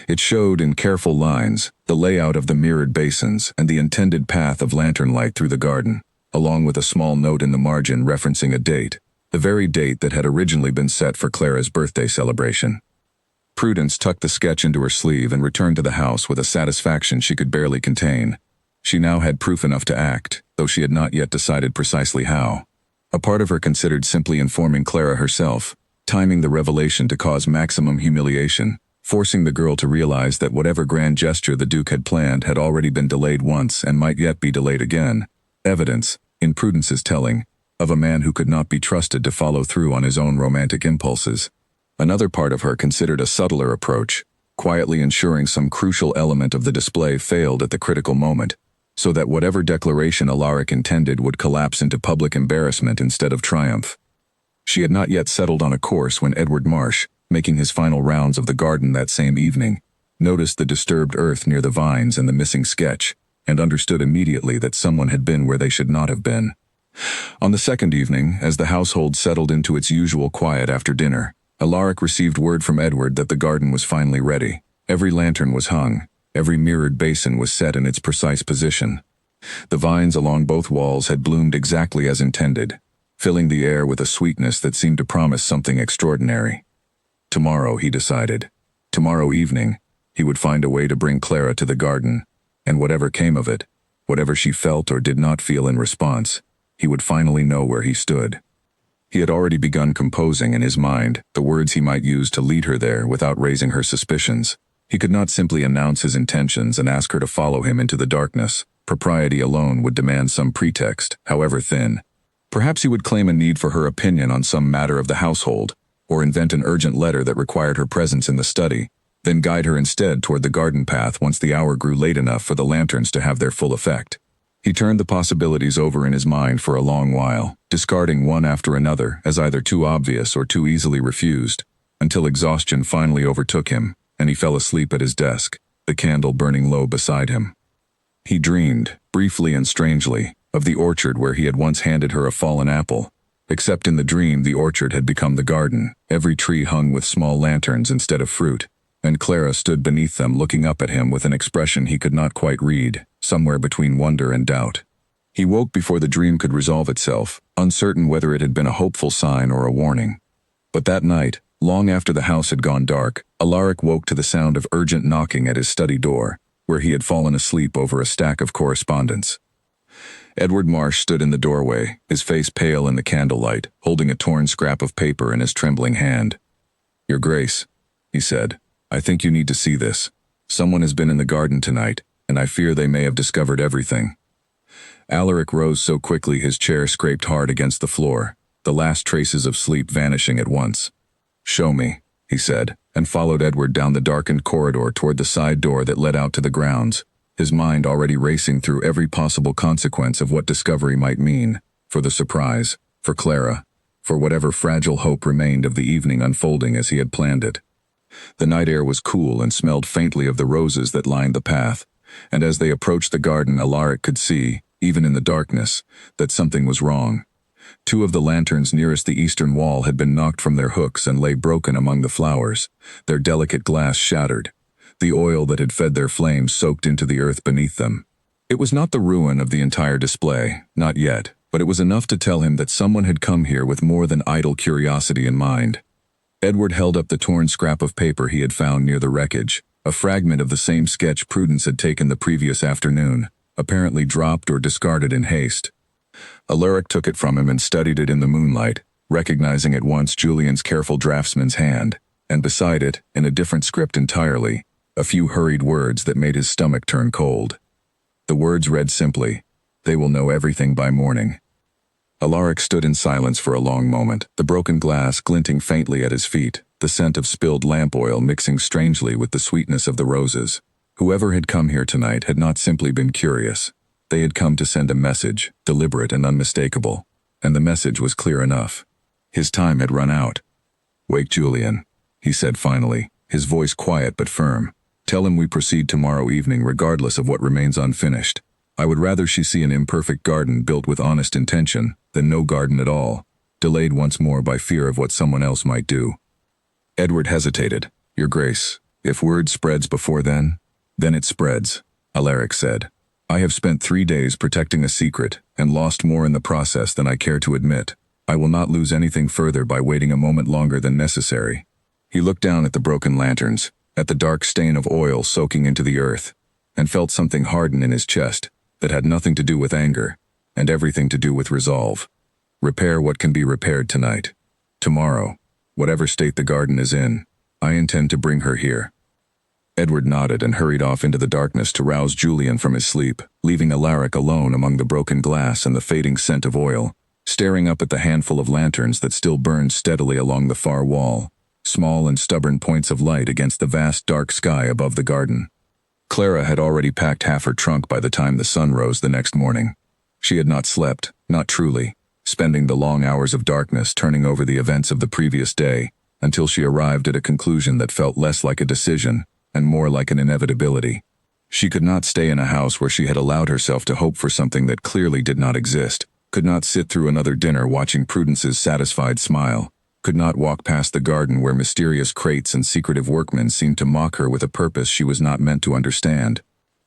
It showed in careful lines the layout of the mirrored basins and the intended path of lantern light through the garden, along with a small note in the margin referencing a date, the very date that had originally been set for Clara's birthday celebration. Prudence tucked the sketch into her sleeve and returned to the house with a satisfaction she could barely contain. She now had proof enough to act, though she had not yet decided precisely how. A part of her considered simply informing Clara herself, timing the revelation to cause maximum humiliation, forcing the girl to realize that whatever grand gesture the Duke had planned had already been delayed once and might yet be delayed again. Evidence, in Prudence's telling, of a man who could not be trusted to follow through on his own romantic impulses. Another part of her considered a subtler approach, quietly ensuring some crucial element of the display failed at the critical moment, so that whatever declaration Alaric intended would collapse into public embarrassment instead of triumph. She had not yet settled on a course when Edward Marsh, making his final rounds of the garden that same evening, noticed the disturbed earth near the vines and the missing sketch, and understood immediately that someone had been where they should not have been. On the second evening, as the household settled into its usual quiet after dinner, Alaric received word from Edward that the garden was finally ready. Every lantern was hung, every mirrored basin was set in its precise position. The vines along both walls had bloomed exactly as intended, filling the air with a sweetness that seemed to promise something extraordinary. Tomorrow, he decided. Tomorrow evening, he would find a way to bring Clara to the garden, and whatever came of it, whatever she felt or did not feel in response, he would finally know where he stood. He had already begun composing in his mind the words he might use to lead her there without raising her suspicions. He could not simply announce his intentions and ask her to follow him into the darkness. Propriety alone would demand some pretext, however thin. Perhaps he would claim a need for her opinion on some matter of the household, or invent an urgent letter that required her presence in the study, then guide her instead toward the garden path once the hour grew late enough for the lanterns to have their full effect. He turned the possibilities over in his mind for a long while, discarding one after another as either too obvious or too easily refused, until exhaustion finally overtook him, and he fell asleep at his desk, the candle burning low beside him. He dreamed, briefly and strangely, of the orchard where he had once handed her a fallen apple, except in the dream the orchard had become the garden, every tree hung with small lanterns instead of fruit, and Clara stood beneath them looking up at him with an expression he could not quite read, somewhere between wonder and doubt. He woke before the dream could resolve itself, uncertain whether it had been a hopeful sign or a warning. But that night, long after the house had gone dark, Alaric woke to the sound of urgent knocking at his study door, where he had fallen asleep over a stack of correspondence. Edward Marsh stood in the doorway, his face pale in the candlelight, holding a torn scrap of paper in his trembling hand. "Your Grace," he said, "I think you need to see this. Someone has been in the garden tonight, and I fear they may have discovered everything." Alaric rose so quickly his chair scraped hard against the floor, the last traces of sleep vanishing at once. "Show me," he said, and followed Edward down the darkened corridor toward the side door that led out to the grounds, his mind already racing through every possible consequence of what discovery might mean, for the surprise, for Clara, for whatever fragile hope remained of the evening unfolding as he had planned it. The night air was cool and smelled faintly of the roses that lined the path, and as they approached the garden Alaric could see, even in the darkness, that something was wrong. Two of the lanterns nearest the eastern wall had been knocked from their hooks and lay broken among the flowers, their delicate glass shattered, the oil that had fed their flames soaked into the earth beneath them. It was not the ruin of the entire display, not yet, but it was enough to tell him that someone had come here with more than idle curiosity in mind. Edward held up the torn scrap of paper he had found near the wreckage, a fragment of the same sketch Prudence had taken the previous afternoon, apparently dropped or discarded in haste. Alaric took it from him and studied it in the moonlight, recognizing at once Julian's careful draftsman's hand, and beside it, in a different script entirely, a few hurried words that made his stomach turn cold. The words read simply, "They will know everything by morning." Alaric stood in silence for a long moment, the broken glass glinting faintly at his feet, the scent of spilled lamp oil mixing strangely with the sweetness of the roses. Whoever had come here tonight had not simply been curious. They had come to send a message, deliberate and unmistakable, and the message was clear enough. His time had run out. "Wake Julian," he said finally, his voice quiet but firm. "Tell him we proceed tomorrow evening regardless of what remains unfinished. I would rather she see an imperfect garden built with honest intention than no garden at all, delayed once more by fear of what someone else might do." Edward hesitated. "Your Grace, if word spreads before then it spreads," Alaric said. "I have spent 3 days protecting a secret and lost more in the process than I care to admit. I will not lose anything further by waiting a moment longer than necessary." He looked down at the broken lanterns, at the dark stain of oil soaking into the earth, and felt something harden in his chest that had nothing to do with anger and everything to do with resolve. Repair what can be repaired tonight. Tomorrow, whatever state the garden is in, I intend to bring her here. Edward nodded and hurried off into the darkness to rouse Julian from his sleep, leaving Alaric alone among the broken glass and the fading scent of oil, staring up at the handful of lanterns that still burned steadily along the far wall, small and stubborn points of light against the vast dark sky above the garden. Clara had already packed half her trunk by the time the sun rose the next morning. She had not slept, not truly, spending the long hours of darkness turning over the events of the previous day, until she arrived at a conclusion that felt less like a decision and more like an inevitability. She could not stay in a house where she had allowed herself to hope for something that clearly did not exist, could not sit through another dinner watching Prudence's satisfied smile, could not walk past the garden where mysterious crates and secretive workmen seemed to mock her with a purpose she was not meant to understand.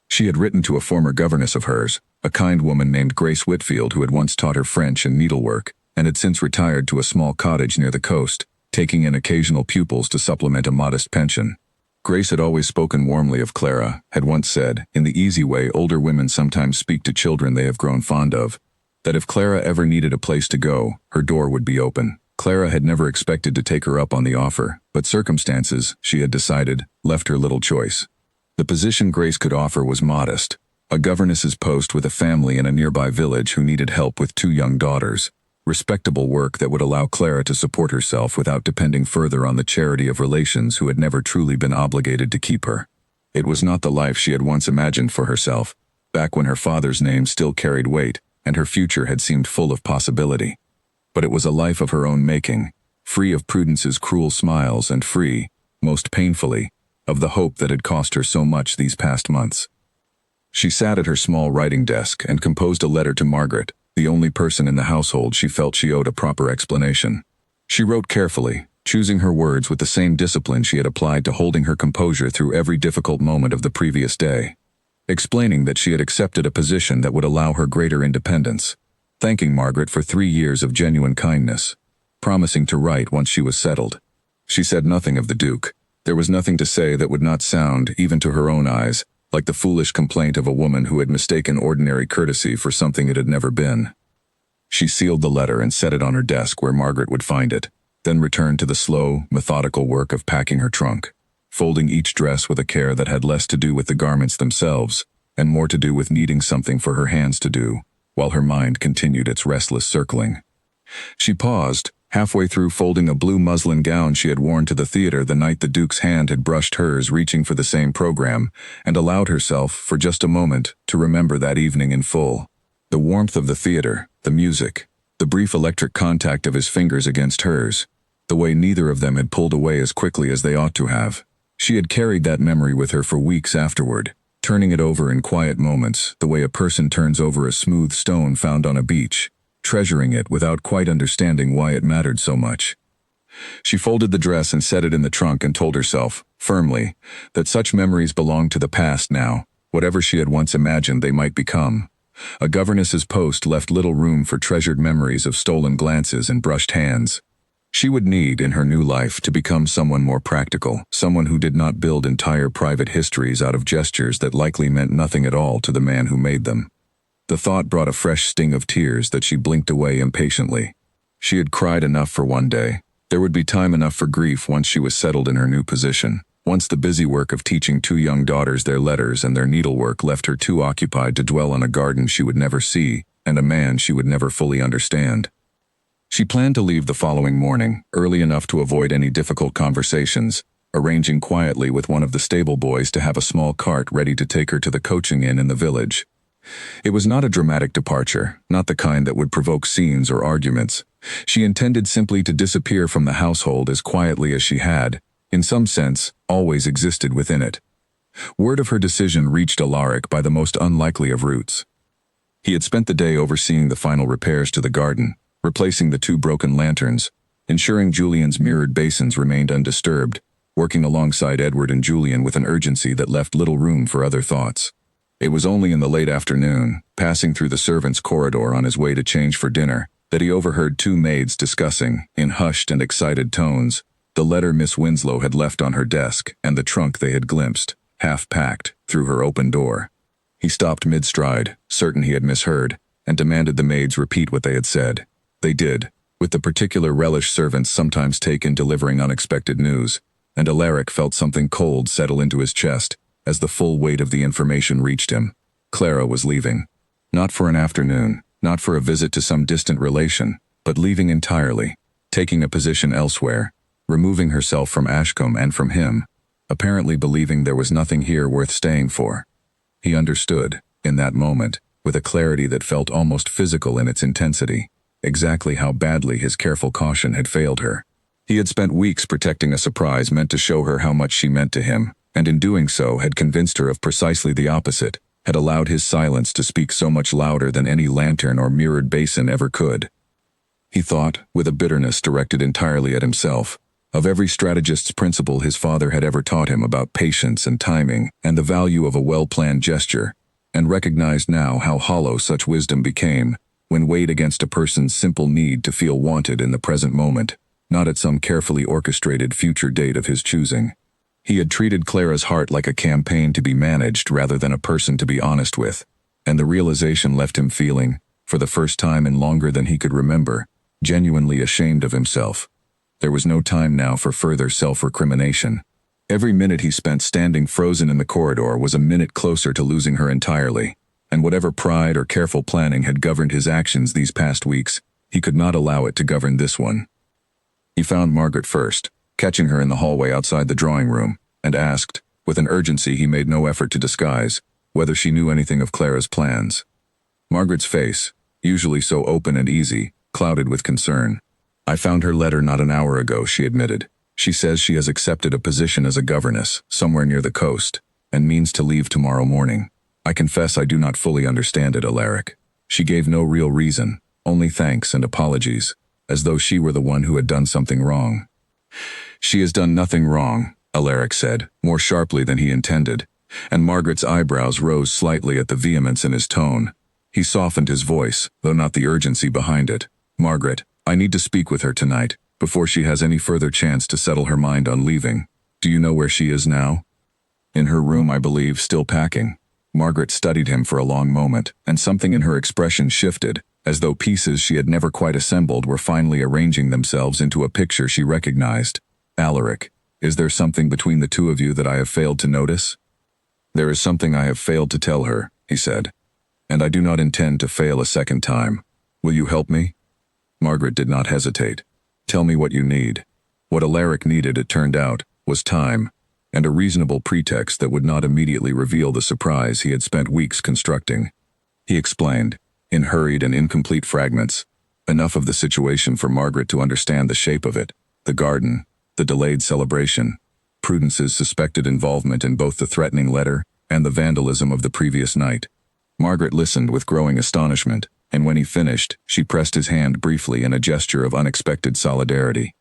She had written to a former governess of hers, a kind woman named Grace Whitfield who had once taught her French and needlework, and had since retired to a small cottage near the coast, taking in occasional pupils to supplement a modest pension. Grace had always spoken warmly of Clara, had once said, in the easy way older women sometimes speak to children they have grown fond of, that if Clara ever needed a place to go, her door would be open. Clara had never expected to take her up on the offer, but circumstances, she had decided, left her little choice. The position Grace could offer was modest, a governess's post with a family in a nearby village who needed help with 2 young daughters, respectable work that would allow Clara to support herself without depending further on the charity of relations who had never truly been obligated to keep her. It was not the life she had once imagined for herself, back when her father's name still carried weight and her future had seemed full of possibility. But it was a life of her own making, free of Prudence's cruel smiles and free, most painfully, of the hope that had cost her so much these past months. She sat at her small writing desk and composed a letter to Margaret, the only person in the household she felt she owed a proper explanation. She wrote carefully, choosing her words with the same discipline she had applied to holding her composure through every difficult moment of the previous day, explaining that she had accepted a position that would allow her greater independence, thanking Margaret for 3 years of genuine kindness, promising to write once she was settled. She said nothing of the Duke. There was nothing to say that would not sound, even to her own eyes, like the foolish complaint of a woman who had mistaken ordinary courtesy for something it had never been. She sealed the letter and set it on her desk where Margaret would find it, then returned to the slow, methodical work of packing her trunk, folding each dress with a care that had less to do with the garments themselves and more to do with needing something for her hands to do, while her mind continued its restless circling. She paused, halfway through folding a blue muslin gown she had worn to the theater the night the Duke's hand had brushed hers reaching for the same program, and allowed herself, for just a moment, to remember that evening in full. The warmth of the theater, the music, the brief electric contact of his fingers against hers, the way neither of them had pulled away as quickly as they ought to have. She had carried that memory with her for weeks afterward, turning it over in quiet moments, the way a person turns over a smooth stone found on a beach, treasuring it without quite understanding why it mattered so much. She folded the dress and set it in the trunk and told herself, firmly, that such memories belonged to the past now, whatever she had once imagined they might become. A governess's post left little room for treasured memories of stolen glances and brushed hands. She would need, in her new life, to become someone more practical, someone who did not build entire private histories out of gestures that likely meant nothing at all to the man who made them. The thought brought a fresh sting of tears that she blinked away impatiently. She had cried enough for one day. There would be time enough for grief once she was settled in her new position, once the busy work of teaching two young daughters their letters and their needlework left her too occupied to dwell on a garden she would never see and a man she would never fully understand. She planned to leave the following morning, early enough to avoid any difficult conversations, arranging quietly with one of the stable boys to have a small cart ready to take her to the coaching inn in the village. It was not a dramatic departure, not the kind that would provoke scenes or arguments. She intended simply to disappear from the household as quietly as she had, in some sense, always existed within it. Word of her decision reached Alaric by the most unlikely of routes. He had spent the day overseeing the final repairs to the garden, replacing the two broken lanterns, ensuring Julian's mirrored basins remained undisturbed, working alongside Edward and Julian with an urgency that left little room for other thoughts. It was only in the late afternoon, passing through the servants' corridor on his way to change for dinner, that he overheard two maids discussing, in hushed and excited tones, the letter Miss Winslow had left on her desk and the trunk they had glimpsed, half-packed, through her open door. He stopped mid-stride, certain he had misheard, and demanded the maids repeat what they had said. They did, with the particular relish servants sometimes take in delivering unexpected news, and Alaric felt something cold settle into his chest as the full weight of the information reached him. Clara was leaving. Not for an afternoon, not for a visit to some distant relation, but leaving entirely, taking a position elsewhere, removing herself from Ashcombe and from him, apparently believing there was nothing here worth staying for. He understood, in that moment, with a clarity that felt almost physical in its intensity, exactly how badly his careful caution had failed her. He had spent weeks protecting a surprise meant to show her how much she meant to him, and in doing so had convinced her of precisely the opposite, had allowed his silence to speak so much louder than any lantern or mirrored basin ever could. He thought, with a bitterness directed entirely at himself, of every strategist's principle his father had ever taught him about patience and timing and the value of a well-planned gesture, and recognized now how hollow such wisdom became when weighed against a person's simple need to feel wanted in the present moment, not at some carefully orchestrated future date of his choosing. He had treated Clara's heart like a campaign to be managed rather than a person to be honest with, and the realization left him feeling, for the first time in longer than he could remember, genuinely ashamed of himself. There was no time now for further self-recrimination. Every minute he spent standing frozen in the corridor was a minute closer to losing her entirely, and whatever pride or careful planning had governed his actions these past weeks, he could not allow it to govern this one. He found Margaret first, catching her in the hallway outside the drawing room, and asked, with an urgency he made no effort to disguise, whether she knew anything of Clara's plans. Margaret's face, usually so open and easy, clouded with concern. "I found her letter not an hour ago," she admitted. "She says she has accepted a position as a governess, somewhere near the coast, and means to leave tomorrow morning. I confess I do not fully understand it, Alaric. She gave no real reason, only thanks and apologies, as though she were the one who had done something wrong." "She has done nothing wrong," Alaric said, more sharply than he intended, and Margaret's eyebrows rose slightly at the vehemence in his tone. He softened his voice, though not the urgency behind it. "Margaret, I need to speak with her tonight, before she has any further chance to settle her mind on leaving. Do you know where she is now?" In her room, I believe, still packing. Margaret studied him for a long moment, and something in her expression shifted, as though pieces she had never quite assembled were finally arranging themselves into a picture she recognized. Alaric, is there something between the two of you that I have failed to notice? There is something I have failed to tell her, he said, and I do not intend to fail a second time. Will you help me? Margaret did not hesitate. Tell me what you need. What Alaric needed, it turned out, was time, and a reasonable pretext that would not immediately reveal the surprise he had spent weeks constructing. He explained, in hurried and incomplete fragments, enough of the situation for Margaret to understand the shape of it, the garden, the delayed celebration, Prudence's suspected involvement in both the threatening letter and the vandalism of the previous night. Margaret listened with growing astonishment, and when he finished, she pressed his hand briefly in a gesture of unexpected solidarity.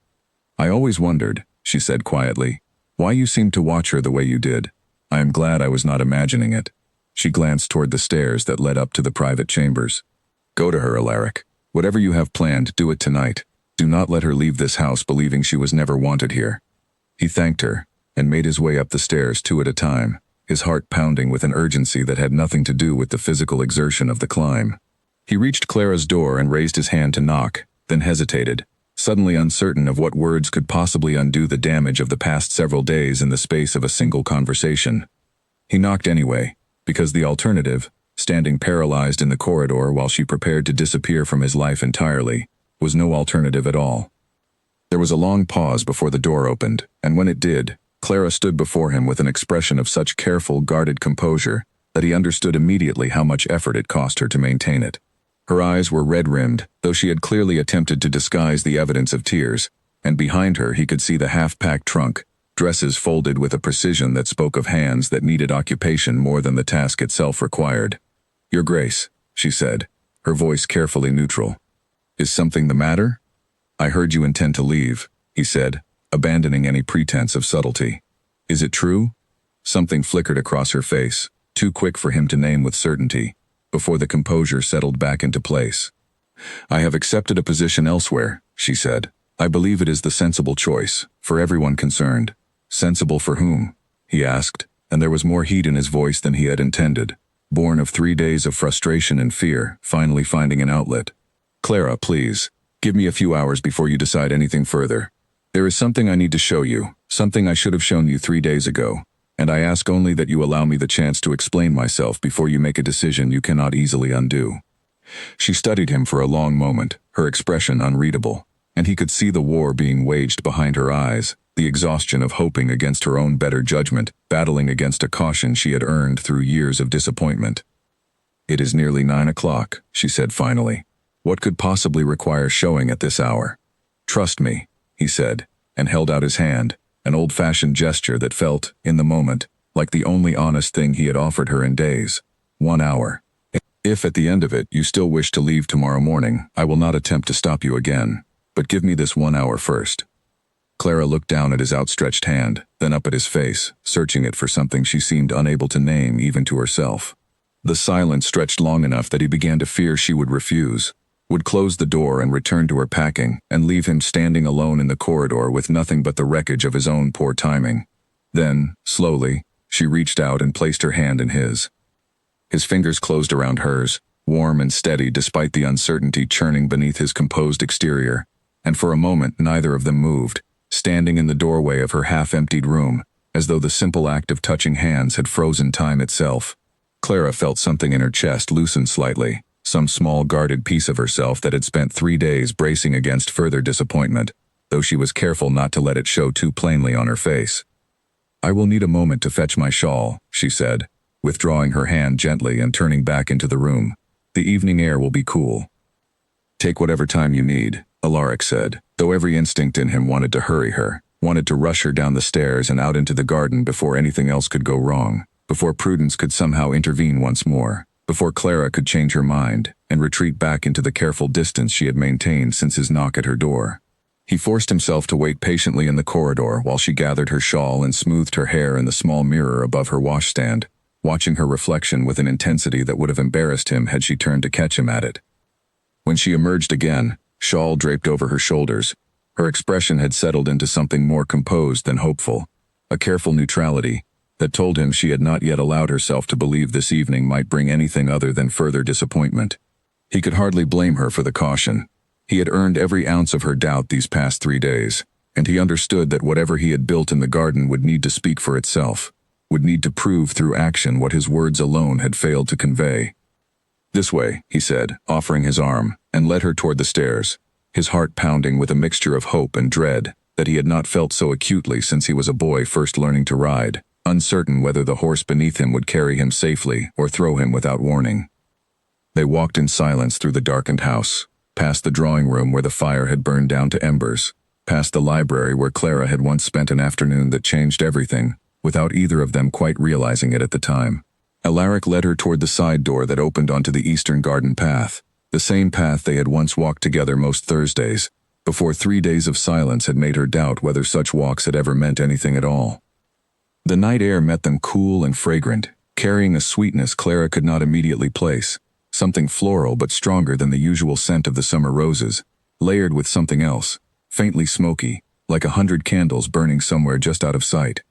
I always wondered, she said quietly, why you seemed to watch her the way you did. I am glad I was not imagining it. She glanced toward the stairs that led up to the private chambers. Go to her, Alaric. Whatever you have planned, do it tonight. Do not let her leave this house believing she was never wanted here. He thanked her, and made his way up the stairs 2 at a time, his heart pounding with an urgency that had nothing to do with the physical exertion of the climb. He reached Clara's door and raised his hand to knock, then hesitated, suddenly uncertain of what words could possibly undo the damage of the past several days in the space of a single conversation. He knocked anyway, because the alternative, standing paralyzed in the corridor while she prepared to disappear from his life entirely, was no alternative at all. There was a long pause before the door opened, and when it did, Clara stood before him with an expression of such careful, guarded composure that he understood immediately how much effort it cost her to maintain it. Her eyes were red-rimmed, though she had clearly attempted to disguise the evidence of tears, and behind her he could see the half-packed trunk, dresses folded with a precision that spoke of hands that needed occupation more than the task itself required. Your Grace, she said, her voice carefully neutral. Is something the matter? I heard you intend to leave, he said, abandoning any pretense of subtlety. Is it true? Something flickered across her face, too quick for him to name with certainty, before the composure settled back into place. I have accepted a position elsewhere, she said. I believe it is the sensible choice, for everyone concerned. Sensible for whom? He asked, and there was more heat in his voice than he had intended, born of 3 days of frustration and fear, finally finding an outlet. Clara, please, give me a few hours before you decide anything further. There is something I need to show you, something I should have shown you 3 days ago, and I ask only that you allow me the chance to explain myself before you make a decision you cannot easily undo. She studied him for a long moment, her expression unreadable, and he could see the war being waged behind her eyes, the exhaustion of hoping against her own better judgment, battling against a caution she had earned through years of disappointment. It is nearly 9 o'clock, she said finally. What could possibly require showing at this hour? Trust me, he said, and held out his hand, an old-fashioned gesture that felt, in the moment, like the only honest thing he had offered her in days. 1 hour. If at the end of it you still wish to leave tomorrow morning, I will not attempt to stop you again, but give me this 1 hour first. Clara looked down at his outstretched hand, then up at his face, searching it for something she seemed unable to name even to herself. The silence stretched long enough that he began to fear she would refuse, would close the door and return to her packing, and leave him standing alone in the corridor with nothing but the wreckage of his own poor timing. Then, slowly, she reached out and placed her hand in his. His fingers closed around hers, warm and steady despite the uncertainty churning beneath his composed exterior, and for a moment neither of them moved, standing in the doorway of her half-emptied room, as though the simple act of touching hands had frozen time itself. Clara felt something in her chest loosen slightly, some small guarded piece of herself that had spent 3 days bracing against further disappointment, though she was careful not to let it show too plainly on her face. I will need a moment to fetch my shawl, she said, withdrawing her hand gently and turning back into the room. The evening air will be cool. Take whatever time you need, Alaric said, though every instinct in him wanted to hurry her, wanted to rush her down the stairs and out into the garden before anything else could go wrong, before Prudence could somehow intervene once more, before Clara could change her mind and retreat back into the careful distance she had maintained since his knock at her door. He forced himself to wait patiently in the corridor while she gathered her shawl and smoothed her hair in the small mirror above her washstand, watching her reflection with an intensity that would have embarrassed him had she turned to catch him at it. When she emerged again, shawl draped over her shoulders, her expression had settled into something more composed than hopeful, a careful neutrality, that told him she had not yet allowed herself to believe this evening might bring anything other than further disappointment. He could hardly blame her for the caution. He had earned every ounce of her doubt these past 3 days, and he understood that whatever he had built in the garden would need to speak for itself, would need to prove through action what his words alone had failed to convey. "This way," he said, offering his arm, and led her toward the stairs, his heart pounding with a mixture of hope and dread that he had not felt so acutely since he was a boy first learning to ride, uncertain whether the horse beneath him would carry him safely or throw him without warning. They walked in silence through the darkened house, past the drawing room where the fire had burned down to embers, past the library where Clara had once spent an afternoon that changed everything, without either of them quite realizing it at the time. Alaric led her toward the side door that opened onto the eastern garden path, the same path they had once walked together most Thursdays, before 3 days of silence had made her doubt whether such walks had ever meant anything at all. The night air met them cool and fragrant, carrying a sweetness Clara could not immediately place, something floral but stronger than the usual scent of the summer roses, layered with something else, faintly smoky, like 100 candles burning somewhere just out of sight.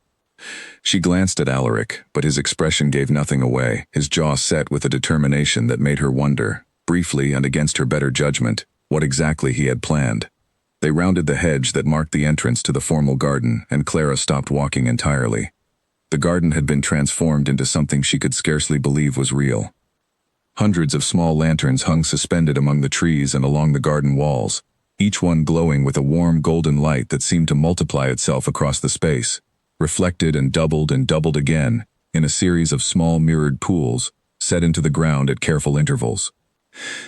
She glanced at Alaric, but his expression gave nothing away, his jaw set with a determination that made her wonder, briefly and against her better judgment, what exactly he had planned. They rounded the hedge that marked the entrance to the formal garden, and Clara stopped walking entirely. The garden had been transformed into something she could scarcely believe was real. Hundreds of small lanterns hung suspended among the trees and along the garden walls, each one glowing with a warm golden light that seemed to multiply itself across the space, reflected and doubled again, in a series of small mirrored pools, set into the ground at careful intervals.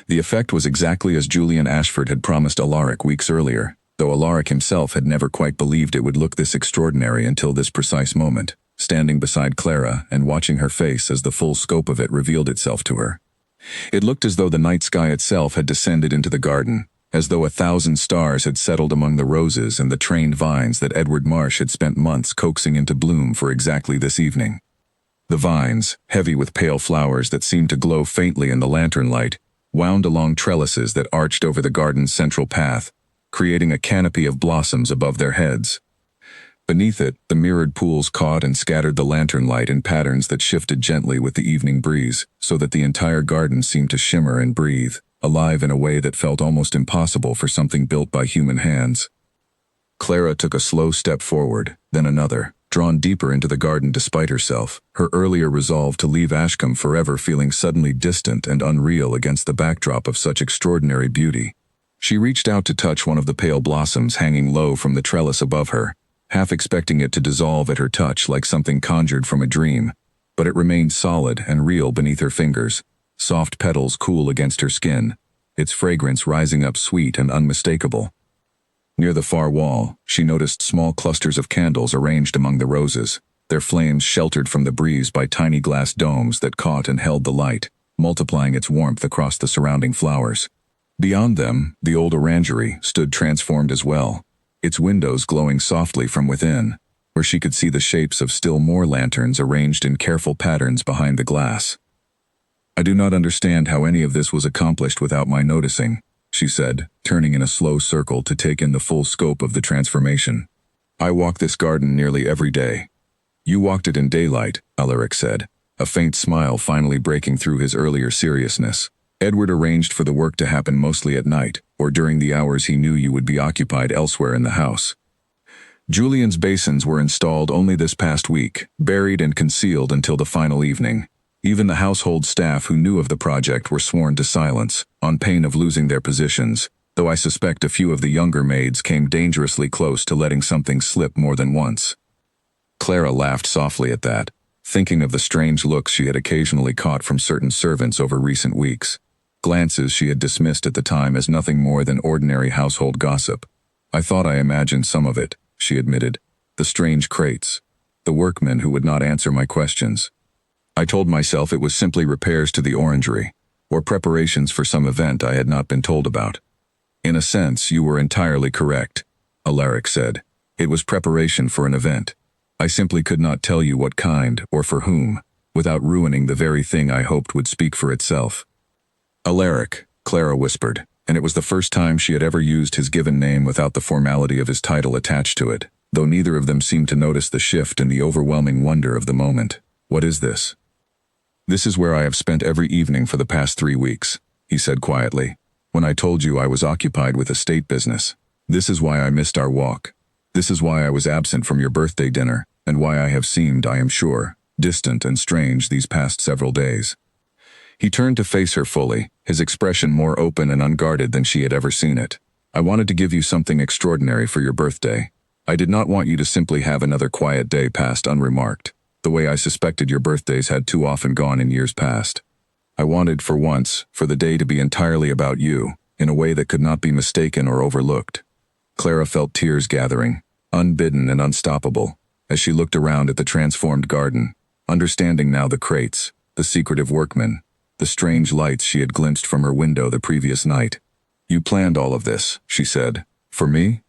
The effect was exactly as Julian Ashford had promised Alaric weeks earlier, though Alaric himself had never quite believed it would look this extraordinary until this precise moment, standing beside Clara and watching her face as the full scope of it revealed itself to her. It looked as though the night sky itself had descended into the garden, as though 1,000 stars had settled among the roses and the trained vines that Edward Marsh had spent months coaxing into bloom for exactly this evening. The vines, heavy with pale flowers that seemed to glow faintly in the lantern light, wound along trellises that arched over the garden's central path, creating a canopy of blossoms above their heads. Beneath it, the mirrored pools caught and scattered the lantern light in patterns that shifted gently with the evening breeze, so that the entire garden seemed to shimmer and breathe, alive in a way that felt almost impossible for something built by human hands. Clara took a slow step forward, then another, drawn deeper into the garden despite herself, her earlier resolve to leave Ashcombe forever feeling suddenly distant and unreal against the backdrop of such extraordinary beauty. She reached out to touch one of the pale blossoms hanging low from the trellis above her, half expecting it to dissolve at her touch like something conjured from a dream, but it remained solid and real beneath her fingers, soft petals cool against her skin, its fragrance rising up sweet and unmistakable. Near the far wall, she noticed small clusters of candles arranged among the roses, their flames sheltered from the breeze by tiny glass domes that caught and held the light, multiplying its warmth across the surrounding flowers. Beyond them, the old orangery stood transformed as well, its windows glowing softly from within, where she could see the shapes of still more lanterns arranged in careful patterns behind the glass. "I do not understand how any of this was accomplished without my noticing," she said, turning in a slow circle to take in the full scope of the transformation. "I walk this garden nearly every day." "You walked it in daylight," Alaric said, a faint smile finally breaking through his earlier seriousness. "Edward arranged for the work to happen mostly at night, or during the hours he knew you would be occupied elsewhere in the house. Julian's basins were installed only this past week, buried and concealed until the final evening. Even the household staff who knew of the project were sworn to silence, on pain of losing their positions, though I suspect a few of the younger maids came dangerously close to letting something slip more than once." Clara laughed softly at that, thinking of the strange looks she had occasionally caught from certain servants over recent weeks, glances she had dismissed at the time as nothing more than ordinary household gossip. "I thought I imagined some of it," she admitted. "The strange crates, the workmen who would not answer my questions. I told myself it was simply repairs to the orangery, or preparations for some event I had not been told about." "In a sense, you were entirely correct," Alaric said. "It was preparation for an event. I simply could not tell you what kind or for whom, without ruining the very thing I hoped would speak for itself." "Alaric," Clara whispered, and it was the first time she had ever used his given name without the formality of his title attached to it. though neither of them seemed to notice the shift and the overwhelming wonder of the moment. "What is this?" "This is where I have spent every evening for the past 3 weeks," he said quietly. "When I told you I was occupied with estate business. This is why I missed our walk. This is why I was absent from your birthday dinner, and why I have seemed, I am sure, distant and strange these past several days." He turned to face her fully, his expression more open and unguarded than she had ever seen it. "I wanted to give you something extraordinary for your birthday. I did not want you to simply have another quiet day passed unremarked, the way I suspected your birthdays had too often gone in years past. I wanted, for once, for the day to be entirely about you, in a way that could not be mistaken or overlooked." Clara felt tears gathering, unbidden and unstoppable, as she looked around at the transformed garden, understanding now the crates, the secretive workmen, the strange lights she had glimpsed from her window the previous night. "You planned all of this," she said. "For me?"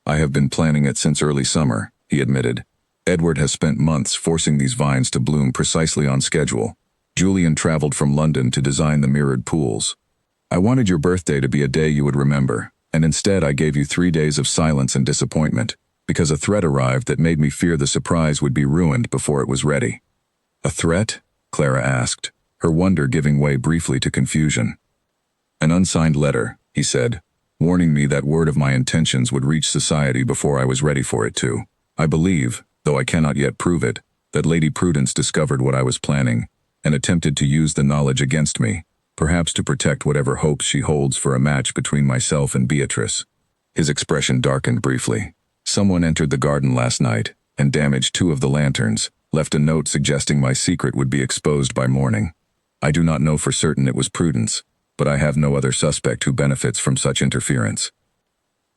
"I have been planning it since early summer," he admitted. "Edward has spent months forcing these vines to bloom precisely on schedule. Julian traveled from London to design the mirrored pools. I wanted your birthday to be a day you would remember, and instead I gave you 3 days of silence and disappointment, because a threat arrived that made me fear the surprise would be ruined before it was ready." "A threat?" Clara asked, her wonder giving way briefly to confusion. "An unsigned letter," he said, "warning me that word of my intentions would reach society before I was ready for it to. I believe, though I cannot yet prove it, that Lady Prudence discovered what I was planning, and attempted to use the knowledge against me, perhaps to protect whatever hopes she holds for a match between myself and Beatrice." His expression darkened briefly. "Someone entered the garden last night, and damaged 2 of the lanterns, left a note suggesting my secret would be exposed by morning. I do not know for certain it was Prudence, but I have no other suspect who benefits from such interference."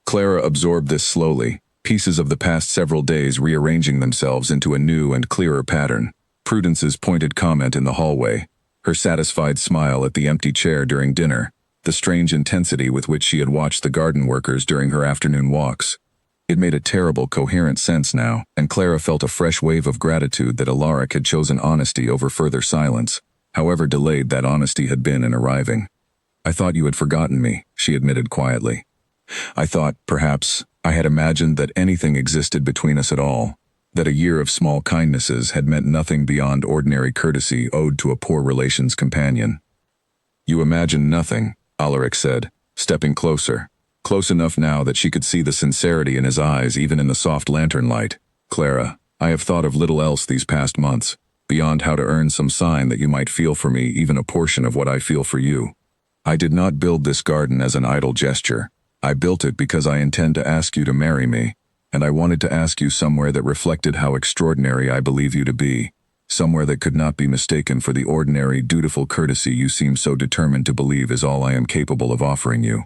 Clara absorbed this slowly, pieces of the past several days rearranging themselves into a new and clearer pattern. Prudence's pointed comment in the hallway, her satisfied smile at the empty chair during dinner, the strange intensity with which she had watched the garden workers during her afternoon walks. It made a terrible, coherent sense now, and Clara felt a fresh wave of gratitude that Alaric had chosen honesty over further silence, however delayed that honesty had been in arriving. "I thought you had forgotten me," she admitted quietly. "I thought, perhaps, I had imagined that anything existed between us at all, that a year of small kindnesses had meant nothing beyond ordinary courtesy owed to a poor relation's companion." "You imagined nothing," Alaric said, stepping closer, close enough now that she could see the sincerity in his eyes even in the soft lantern light. "Clara, I have thought of little else these past months, beyond how to earn some sign that you might feel for me even a portion of what I feel for you. I did not build this garden as an idle gesture. I built it because I intend to ask you to marry me, and I wanted to ask you somewhere that reflected how extraordinary I believe you to be, somewhere that could not be mistaken for the ordinary, dutiful courtesy you seem so determined to believe is all I am capable of offering you."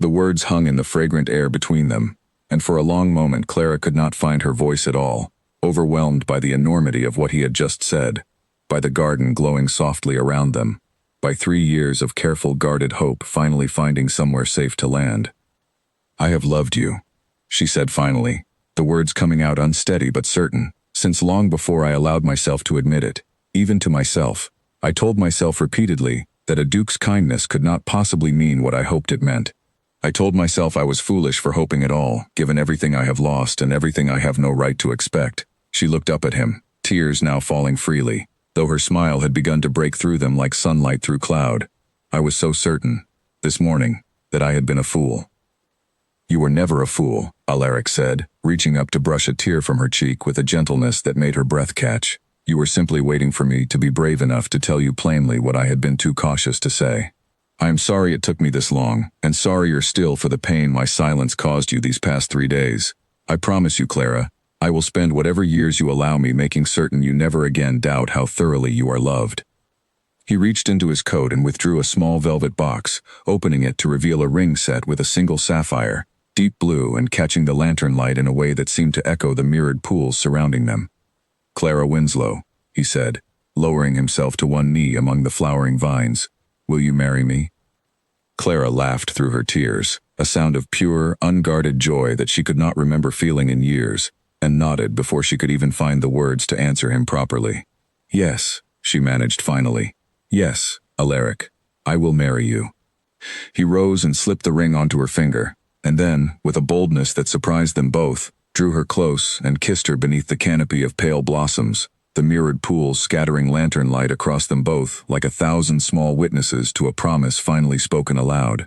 The words hung in the fragrant air between them, and for a long moment Clara could not find her voice at all, overwhelmed by the enormity of what he had just said, by the garden glowing softly around them, by 3 years of careful, guarded hope finally finding somewhere safe to land. "I have loved you," she said finally, the words coming out unsteady but certain, since long before I allowed myself to admit it, even to myself. I told myself repeatedly that a duke's kindness could not possibly mean what I hoped it meant. I told myself I was foolish for hoping at all, given everything I have lost and everything I have no right to expect. She looked up at him, tears now falling freely, though her smile had begun to break through them like sunlight through cloud. "I was so certain, this morning, that I had been a fool." "You were never a fool," Alaric said, reaching up to brush a tear from her cheek with a gentleness that made her breath catch. "You were simply waiting for me to be brave enough to tell you plainly what I had been too cautious to say. I am sorry it took me this long, and sorrier still for the pain my silence caused you these past 3 days. I promise you, Clara, I will spend whatever years you allow me making certain you never again doubt how thoroughly you are loved." He reached into his coat and withdrew a small velvet box, opening it to reveal a ring set with a single sapphire, deep blue and catching the lantern light in a way that seemed to echo the mirrored pools surrounding them. "Clara Winslow," he said, lowering himself to one knee among the flowering vines, "will you marry me?" Clara laughed through her tears, a sound of pure, unguarded joy that she could not remember feeling in years, and nodded before she could even find the words to answer him properly. "Yes," she managed finally. "Yes, Alaric, I will marry you." He rose and slipped the ring onto her finger, and then, with a boldness that surprised them both, drew her close, and kissed her beneath the canopy of pale blossoms, the mirrored pools scattering lantern light across them both like 1,000 small witnesses to a promise finally spoken aloud.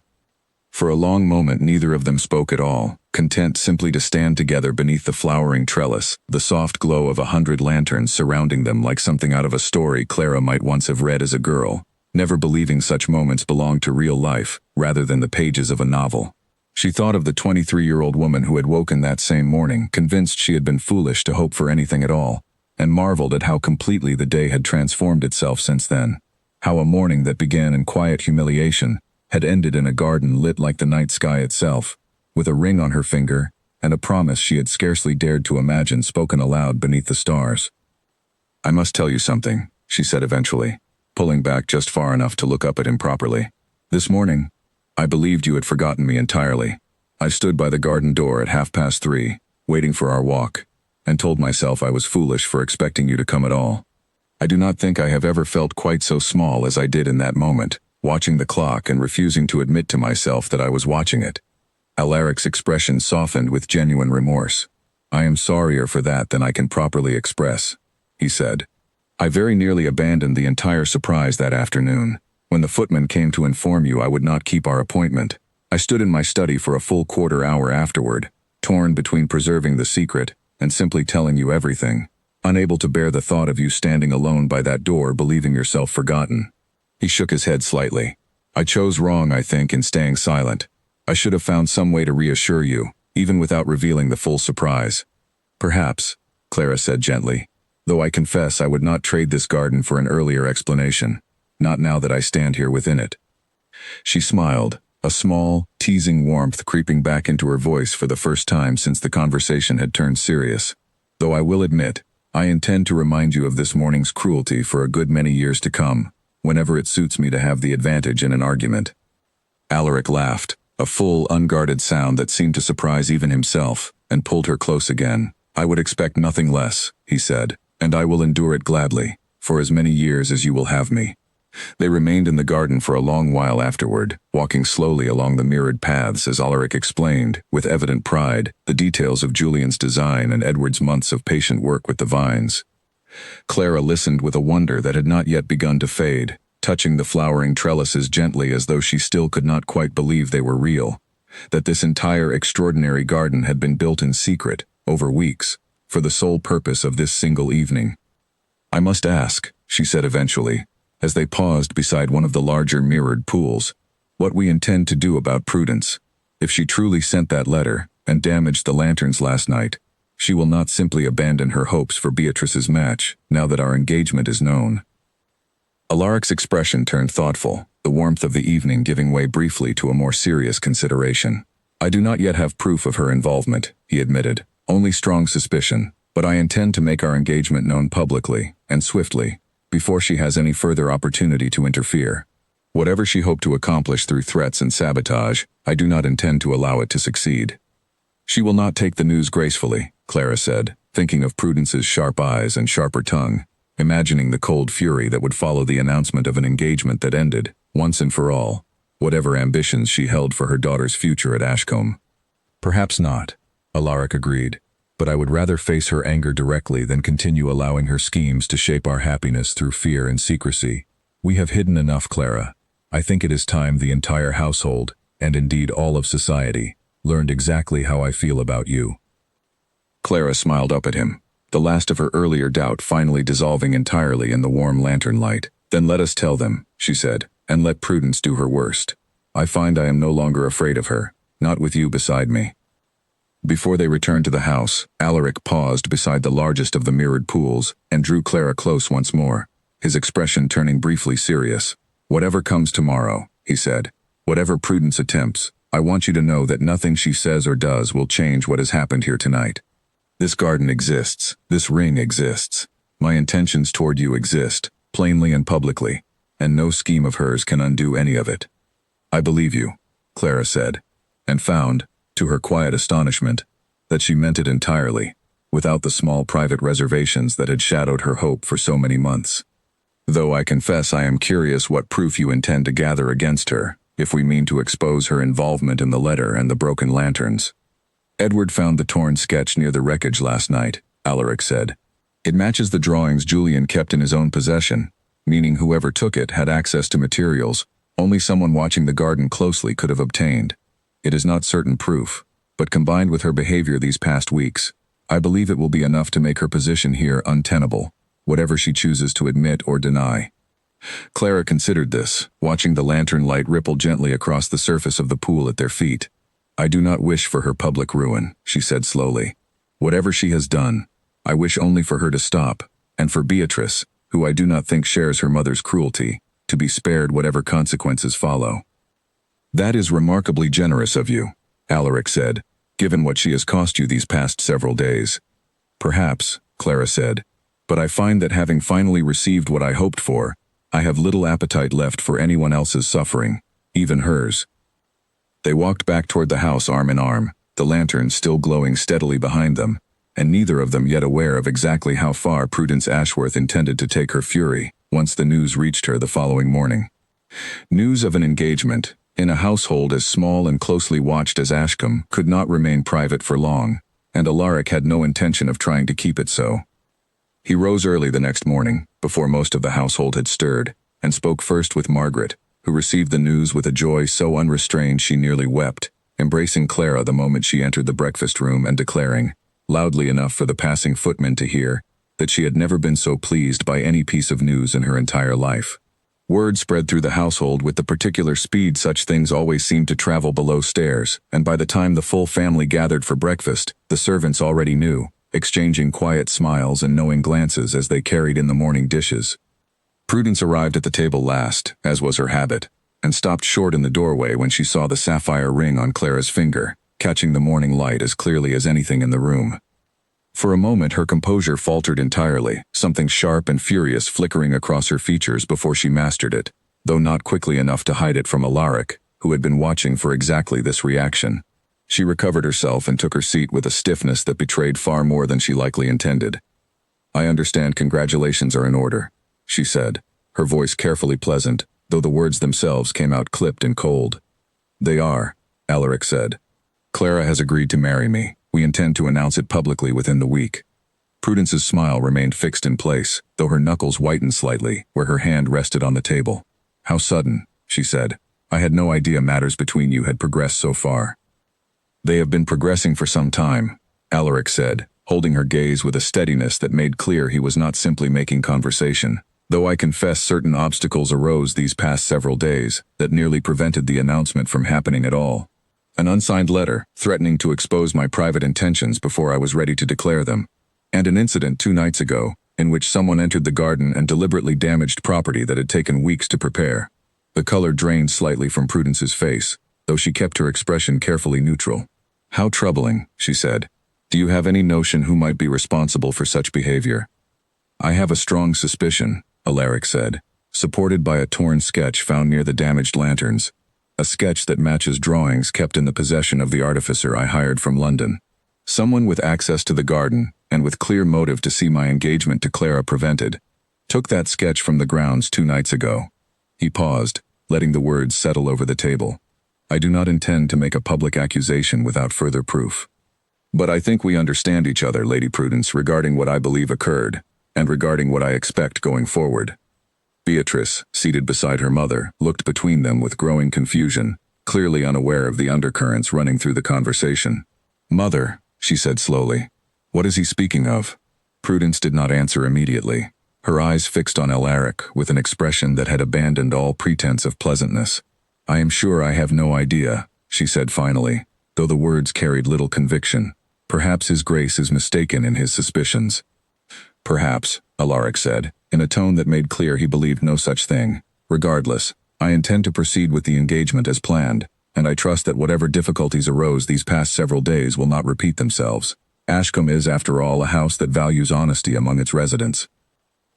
For a long moment neither of them spoke at all, content simply to stand together beneath the flowering trellis, the soft glow of 100 lanterns surrounding them like something out of a story Clara might once have read as a girl, never believing such moments belonged to real life, rather than the pages of a novel. She thought of the 23-year-old woman who had woken that same morning, convinced she had been foolish to hope for anything at all, and marveled at how completely the day had transformed itself since then. How a morning that began in quiet humiliation had ended in a garden lit like the night sky itself, with a ring on her finger and a promise she had scarcely dared to imagine spoken aloud beneath the stars. "I must tell you something," she said eventually, pulling back just far enough to look up at him properly. "This morning, I believed you had forgotten me entirely. I stood by the garden door at 3:30, waiting for our walk, and told myself I was foolish for expecting you to come at all. I do not think I have ever felt quite so small as I did in that moment, watching the clock and refusing to admit to myself that I was watching it." Alaric's expression softened with genuine remorse. "I am sorrier for that than I can properly express," he said. "I very nearly abandoned the entire surprise that afternoon. When the footman came to inform you I would not keep our appointment, I stood in my study for a full quarter hour afterward, torn between preserving the secret and simply telling you everything, unable to bear the thought of you standing alone by that door believing yourself forgotten." He shook his head slightly. "I chose wrong, I think, in staying silent. I should have found some way to reassure you, even without revealing the full surprise." "Perhaps," Clara said gently, "though I confess I would not trade this garden for an earlier explanation, not now that I stand here within it." She smiled, a small, teasing warmth creeping back into her voice for the first time since the conversation had turned serious. "Though I will admit, I intend to remind you of this morning's cruelty for a good many years to come, whenever it suits me to have the advantage in an argument." Alaric laughed, a full, unguarded sound that seemed to surprise even himself, and pulled her close again. "I would expect nothing less," he said, "and I will endure it gladly, for as many years as you will have me." They remained in the garden for a long while afterward, walking slowly along the mirrored paths as Alaric explained, with evident pride, the details of Julian's design and Edward's months of patient work with the vines. Clara listened with a wonder that had not yet begun to fade, touching the flowering trellises gently as though she still could not quite believe they were real, that this entire extraordinary garden had been built in secret, over weeks, for the sole purpose of this single evening. "I must ask," she said eventually, as they paused beside one of the larger mirrored pools, "what we intend to do about Prudence. If she truly sent that letter, and damaged the lanterns last night, she will not simply abandon her hopes for Beatrice's match, now that our engagement is known." Alaric's expression turned thoughtful, the warmth of the evening giving way briefly to a more serious consideration. "I do not yet have proof of her involvement," he admitted, "only strong suspicion, but I intend to make our engagement known publicly, and swiftly, before she has any further opportunity to interfere. Whatever she hoped to accomplish through threats and sabotage, I do not intend to allow it to succeed." "She will not take the news gracefully," Clara said, thinking of Prudence's sharp eyes and sharper tongue, imagining the cold fury that would follow the announcement of an engagement that ended, once and for all, whatever ambitions she held for her daughter's future at Ashcombe. "Perhaps not," Alaric agreed, "but I would rather face her anger directly than continue allowing her schemes to shape our happiness through fear and secrecy. We have hidden enough, Clara. I think it is time the entire household, and indeed all of society, learned exactly how I feel about you." Clara smiled up at him, the last of her earlier doubt finally dissolving entirely in the warm lantern light. "Then let us tell them," she said, "and let Prudence do her worst. I find I am no longer afraid of her, not with you beside me." Before they returned to the house, Alaric paused beside the largest of the mirrored pools and drew Clara close once more, his expression turning briefly serious. "Whatever comes tomorrow," he said, "whatever Prudence attempts, I want you to know that nothing she says or does will change what has happened here tonight. This garden exists, this ring exists, my intentions toward you exist, plainly and publicly, and no scheme of hers can undo any of it." "I believe you," Clara said, and found, to her quiet astonishment, that she meant it entirely, without the small private reservations that had shadowed her hope for so many months. "Though I confess I am curious what proof you intend to gather against her, if we mean to expose her involvement in the letter and the broken lanterns." Edward found the torn sketch near the wreckage last night, Alaric said. It matches the drawings Julian kept in his own possession, meaning whoever took it had access to materials only someone watching the garden closely could have obtained. It is not certain proof, but combined with her behavior these past weeks, I believe it will be enough to make her position here untenable, whatever she chooses to admit or deny. Clara considered this, watching the lantern light ripple gently across the surface of the pool at their feet. I do not wish for her public ruin, she said slowly. Whatever she has done, I wish only for her to stop, and for Beatrice, who I do not think shares her mother's cruelty, to be spared whatever consequences follow. That is remarkably generous of you, Alaric said, given what she has cost you these past several days. Perhaps, Clara said, but I find that having finally received what I hoped for, I have little appetite left for anyone else's suffering, even hers. They walked back toward the house arm in arm, the lantern still glowing steadily behind them, and neither of them yet aware of exactly how far Prudence Ashworth intended to take her fury once the news reached her the following morning. News of an engagement, in a household as small and closely watched as Ashcombe, could not remain private for long, and Alaric had no intention of trying to keep it so. He rose early the next morning, before most of the household had stirred, and spoke first with Margaret, who received the news with a joy so unrestrained she nearly wept, embracing Clara the moment she entered the breakfast room and declaring, loudly enough for the passing footman to hear, that she had never been so pleased by any piece of news in her entire life. Word spread through the household with the particular speed such things always seemed to travel below stairs, and by the time the full family gathered for breakfast, the servants already knew, exchanging quiet smiles and knowing glances as they carried in the morning dishes. Prudence arrived at the table last, as was her habit, and stopped short in the doorway when she saw the sapphire ring on Clara's finger, catching the morning light as clearly as anything in the room. For a moment her composure faltered entirely, something sharp and furious flickering across her features before she mastered it, though not quickly enough to hide it from Alaric, who had been watching for exactly this reaction. She recovered herself and took her seat with a stiffness that betrayed far more than she likely intended. "I understand congratulations are in order," she said, her voice carefully pleasant, though the words themselves came out clipped and cold. "They are," Alaric said. "Clara has agreed to marry me. We intend to announce it publicly within the week." Prudence's smile remained fixed in place, though her knuckles whitened slightly where her hand rested on the table. "How sudden," she said. "I had no idea matters between you had progressed so far." "They have been progressing for some time," Alaric said, holding her gaze with a steadiness that made clear he was not simply making conversation, though I confess certain obstacles arose these past several days that nearly prevented the announcement from happening at all. An unsigned letter, threatening to expose my private intentions before I was ready to declare them, and an incident 2 nights ago, in which someone entered the garden and deliberately damaged property that had taken weeks to prepare. The color drained slightly from Prudence's face, though she kept her expression carefully neutral. "How troubling," she said. "Do you have any notion who might be responsible for such behavior?" "I have a strong suspicion," Alaric said, supported by a torn sketch found near the damaged lanterns. A sketch that matches drawings kept in the possession of the artificer I hired from London. Someone with access to the garden, and with clear motive to see my engagement to Clara prevented, took that sketch from the grounds 2 nights ago. He paused, letting the words settle over the table. "I do not intend to make a public accusation without further proof. But I think we understand each other, Lady Prudence, regarding what I believe occurred, and regarding what I expect going forward." Beatrice, seated beside her mother, looked between them with growing confusion, clearly unaware of the undercurrents running through the conversation. "Mother," she said slowly, "what is he speaking of?" Prudence did not answer immediately, her eyes fixed on Alaric with an expression that had abandoned all pretense of pleasantness. "I am sure I have no idea," she said finally, though the words carried little conviction. "Perhaps His Grace is mistaken in his suspicions." "Perhaps," Alaric said, in a tone that made clear he believed no such thing. "Regardless, I intend to proceed with the engagement as planned, and I trust that whatever difficulties arose these past several days will not repeat themselves. Ashcombe is, after all, a house that values honesty among its residents."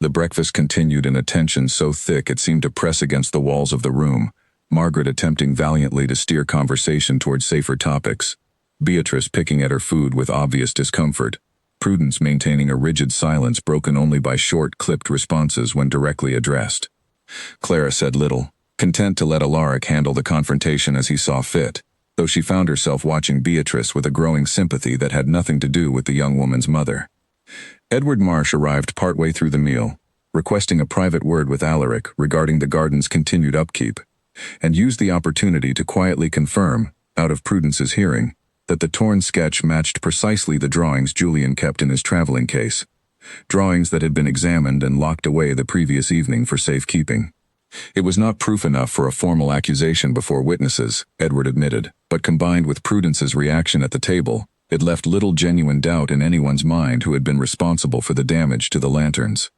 The breakfast continued in a tension so thick it seemed to press against the walls of the room, Margaret attempting valiantly to steer conversation toward safer topics, Beatrice picking at her food with obvious discomfort, Prudence maintaining a rigid silence broken only by short, clipped responses when directly addressed. Clara said little, content to let Alaric handle the confrontation as he saw fit, though though she found herself watching Beatrice with a growing sympathy that had nothing to do with the young woman's mother. Edward Marsh arrived partway through the meal, requesting a private word with Alaric regarding the garden's continued upkeep, and used the opportunity to quietly confirm, out of Prudence's hearing, that the torn sketch matched precisely the drawings Julian kept in his traveling case, drawings that had been examined and locked away the previous evening for safekeeping. It was not proof enough for a formal accusation before witnesses, Edward admitted, but combined with Prudence's reaction at the table, it left little genuine doubt in anyone's mind who had been responsible for the damage to the lanterns.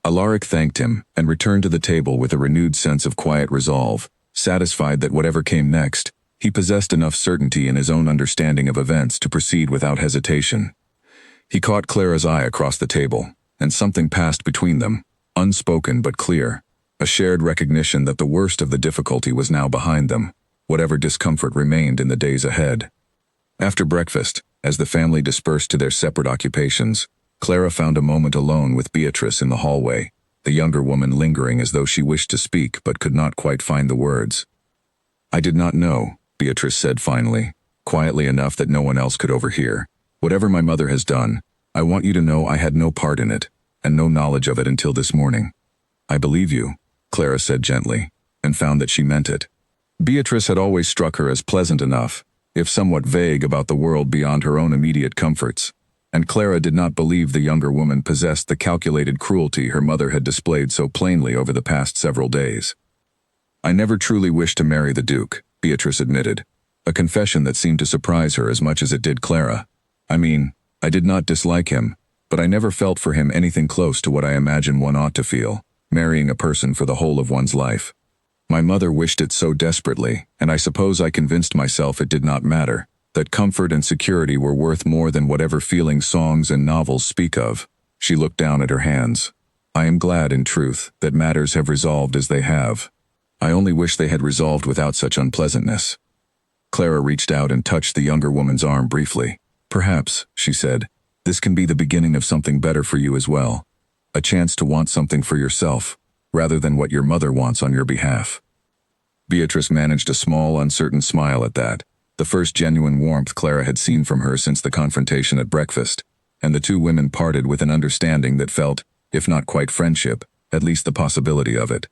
Alaric thanked him and returned to the table with a renewed sense of quiet resolve, satisfied that whatever came next, he possessed enough certainty in his own understanding of events to proceed without hesitation. He caught Clara's eye across the table, and something passed between them, unspoken but clear, a shared recognition that the worst of the difficulty was now behind them, whatever discomfort remained in the days ahead. After breakfast, as the family dispersed to their separate occupations, Clara found a moment alone with Beatrice in the hallway, the younger woman lingering as though she wished to speak but could not quite find the words. "I did not know," Beatrice said finally, quietly enough that no one else could overhear. "Whatever my mother has done, I want you to know I had no part in it, and no knowledge of it until this morning." "I believe you," Clara said gently, and found that she meant it. Beatrice had always struck her as pleasant enough, if somewhat vague about the world beyond her own immediate comforts, and Clara did not believe the younger woman possessed the calculated cruelty her mother had displayed so plainly over the past several days. "I never truly wished to marry the Duke," Beatrice admitted, a confession that seemed to surprise her as much as it did Clara. "I mean, I did not dislike him, but I never felt for him anything close to what I imagine one ought to feel, marrying a person for the whole of one's life. My mother wished it so desperately, and I suppose I convinced myself it did not matter, that comfort and security were worth more than whatever feelings songs and novels speak of." She looked down at her hands. "I am glad, in truth, that matters have resolved as they have. I only wish they had resolved without such unpleasantness." Clara reached out and touched the younger woman's arm briefly. "Perhaps," she said, "this can be the beginning of something better for you as well. A chance to want something for yourself, rather than what your mother wants on your behalf." Beatrice managed a small, uncertain smile at that, the first genuine warmth Clara had seen from her since the confrontation at breakfast, and the two women parted with an understanding that felt, if not quite friendship, at least the possibility of it.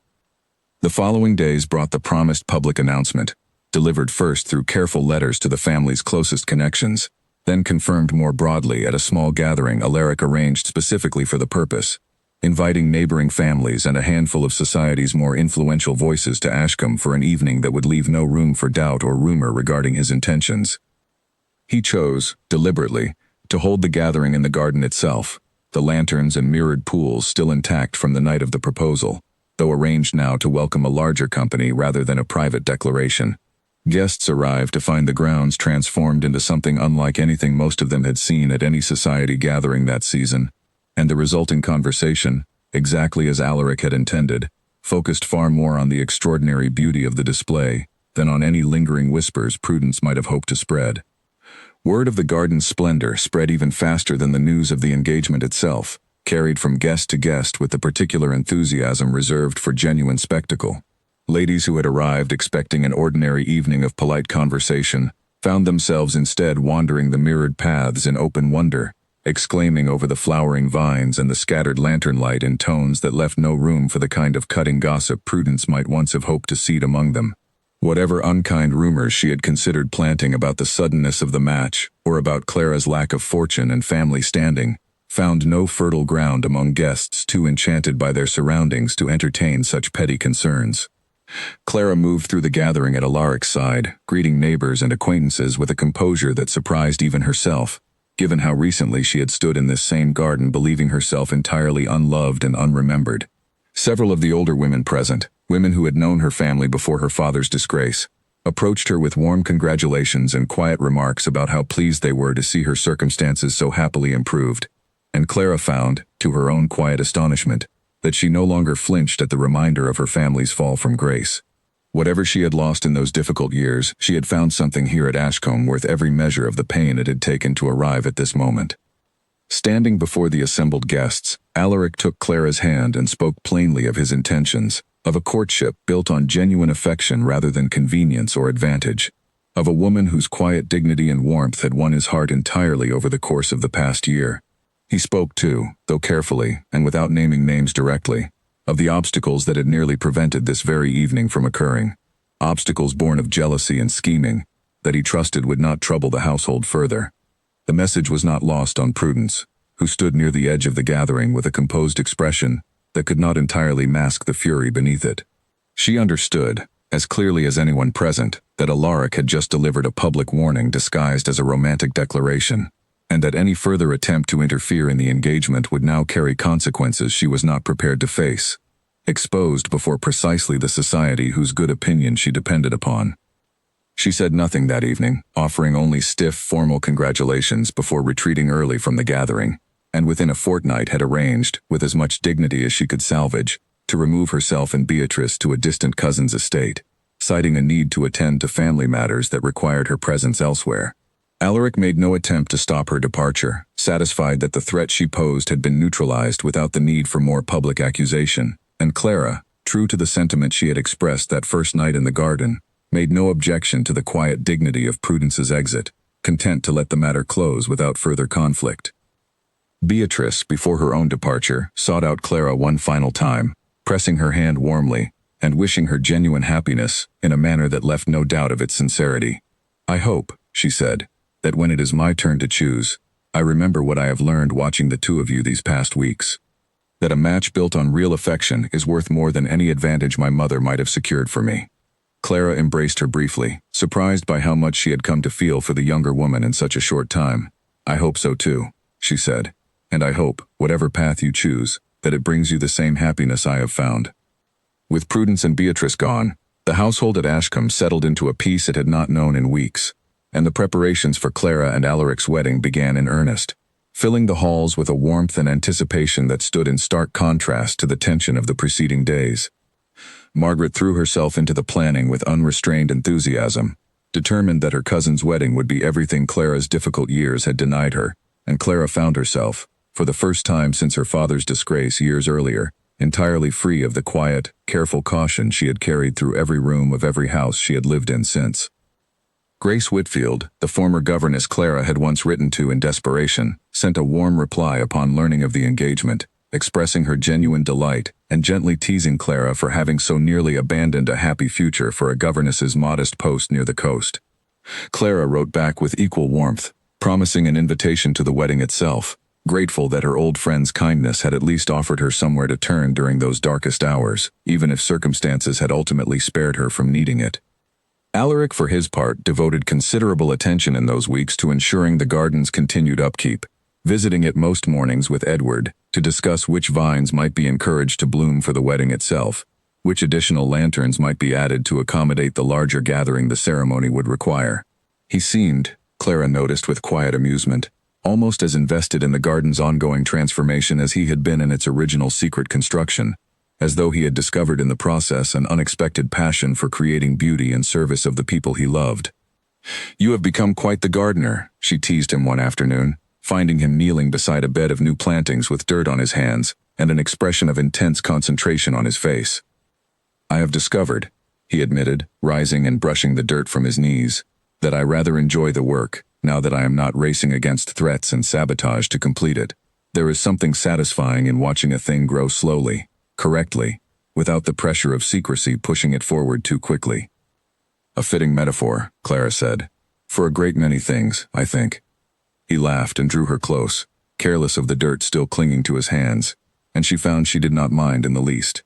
The following days brought the promised public announcement, delivered first through careful letters to the family's closest connections, then confirmed more broadly at a small gathering Alaric arranged specifically for the purpose, inviting neighboring families and a handful of society's more influential voices to Ashcombe for an evening that would leave no room for doubt or rumor regarding his intentions. He chose, deliberately, to hold the gathering in the garden itself, the lanterns and mirrored pools still intact from the night of the proposal, though arranged now to welcome a larger company rather than a private declaration. Guests arrived to find the grounds transformed into something unlike anything most of them had seen at any society gathering that season, and the resulting conversation, exactly as Alaric had intended, focused far more on the extraordinary beauty of the display than on any lingering whispers Prudence might have hoped to spread. Word of the garden's splendor spread even faster than the news of the engagement itself, carried from guest to guest with the particular enthusiasm reserved for genuine spectacle. Ladies who had arrived expecting an ordinary evening of polite conversation found themselves instead wandering the mirrored paths in open wonder, exclaiming over the flowering vines and the scattered lantern light in tones that left no room for the kind of cutting gossip Prudence might once have hoped to seed among them. Whatever unkind rumors she had considered planting about the suddenness of the match, or about Clara's lack of fortune and family standing, found no fertile ground among guests too enchanted by their surroundings to entertain such petty concerns. Clara moved through the gathering at Alaric's side, greeting neighbors and acquaintances with a composure that surprised even herself, given how recently she had stood in this same garden believing herself entirely unloved and unremembered. Several of the older women present, women who had known her family before her father's disgrace, approached her with warm congratulations and quiet remarks about how pleased they were to see her circumstances so happily improved, and Clara found, to her own quiet astonishment, that she no longer flinched at the reminder of her family's fall from grace. Whatever she had lost in those difficult years, she had found something here at Ashcombe worth every measure of the pain it had taken to arrive at this moment. Standing before the assembled guests, Alaric took Clara's hand and spoke plainly of his intentions, of a courtship built on genuine affection rather than convenience or advantage. of a woman whose quiet dignity and warmth had won his heart entirely over the course of the past year. He spoke too, though carefully, and without naming names directly, of the obstacles that had nearly prevented this very evening from occurring. Obstacles born of jealousy and scheming, that he trusted would not trouble the household further. The message was not lost on Prudence, who stood near the edge of the gathering with a composed expression that could not entirely mask the fury beneath it. She understood, as clearly as anyone present, that Alaric had just delivered a public warning disguised as a romantic declaration, and that any further attempt to interfere in the engagement would now carry consequences she was not prepared to face, exposed before precisely the society whose good opinion she depended upon. She said nothing that evening, offering only stiff, formal congratulations before retreating early from the gathering, and within a fortnight had arranged, with as much dignity as she could salvage, to remove herself and Beatrice to a distant cousin's estate, citing a need to attend to family matters that required her presence elsewhere. Alaric made no attempt to stop her departure, satisfied that the threat she posed had been neutralized without the need for more public accusation, and Clara, true to the sentiment she had expressed that first night in the garden, made no objection to the quiet dignity of Prudence's exit, content to let the matter close without further conflict. Beatrice, before her own departure, sought out Clara one final time, pressing her hand warmly, and wishing her genuine happiness in a manner that left no doubt of its sincerity. "I hope," she said, "that when it is my turn to choose, I remember what I have learned watching the two of you these past weeks. That a match built on real affection is worth more than any advantage my mother might have secured for me." Clara embraced her briefly, surprised by how much she had come to feel for the younger woman in such a short time. "I hope so too," she said, "and I hope, whatever path you choose, that it brings you the same happiness I have found." With Prudence and Beatrice gone, the household at Ashcombe settled into a peace it had not known in weeks, and the preparations for Clara and Alaric's wedding began in earnest, filling the halls with a warmth and anticipation that stood in stark contrast to the tension of the preceding days. Margaret threw herself into the planning with unrestrained enthusiasm, determined that her cousin's wedding would be everything Clara's difficult years had denied her, and Clara found herself, for the first time since her father's disgrace years earlier, entirely free of the quiet, careful caution she had carried through every room of every house she had lived in since. Grace Whitfield, the former governess Clara had once written to in desperation, sent a warm reply upon learning of the engagement, expressing her genuine delight and gently teasing Clara for having so nearly abandoned a happy future for a governess's modest post near the coast. Clara wrote back with equal warmth, promising an invitation to the wedding itself, grateful that her old friend's kindness had at least offered her somewhere to turn during those darkest hours, even if circumstances had ultimately spared her from needing it. Alaric, for his part, devoted considerable attention in those weeks to ensuring the garden's continued upkeep, visiting it most mornings with Edward to discuss which vines might be encouraged to bloom for the wedding itself, which additional lanterns might be added to accommodate the larger gathering the ceremony would require. He seemed, Clara noticed with quiet amusement, almost as invested in the garden's ongoing transformation as he had been in its original secret construction, as though he had discovered in the process an unexpected passion for creating beauty in service of the people he loved. "You have become quite the gardener," she teased him one afternoon, finding him kneeling beside a bed of new plantings with dirt on his hands and an expression of intense concentration on his face. "I have discovered," he admitted, rising and brushing the dirt from his knees, "that I rather enjoy the work, now that I am not racing against threats and sabotage to complete it. There is something satisfying in watching a thing grow slowly, correctly, without the pressure of secrecy pushing it forward too quickly." "A fitting metaphor," Clara said, "for a great many things, I think." He laughed and drew her close, careless of the dirt still clinging to his hands, and she found she did not mind in the least.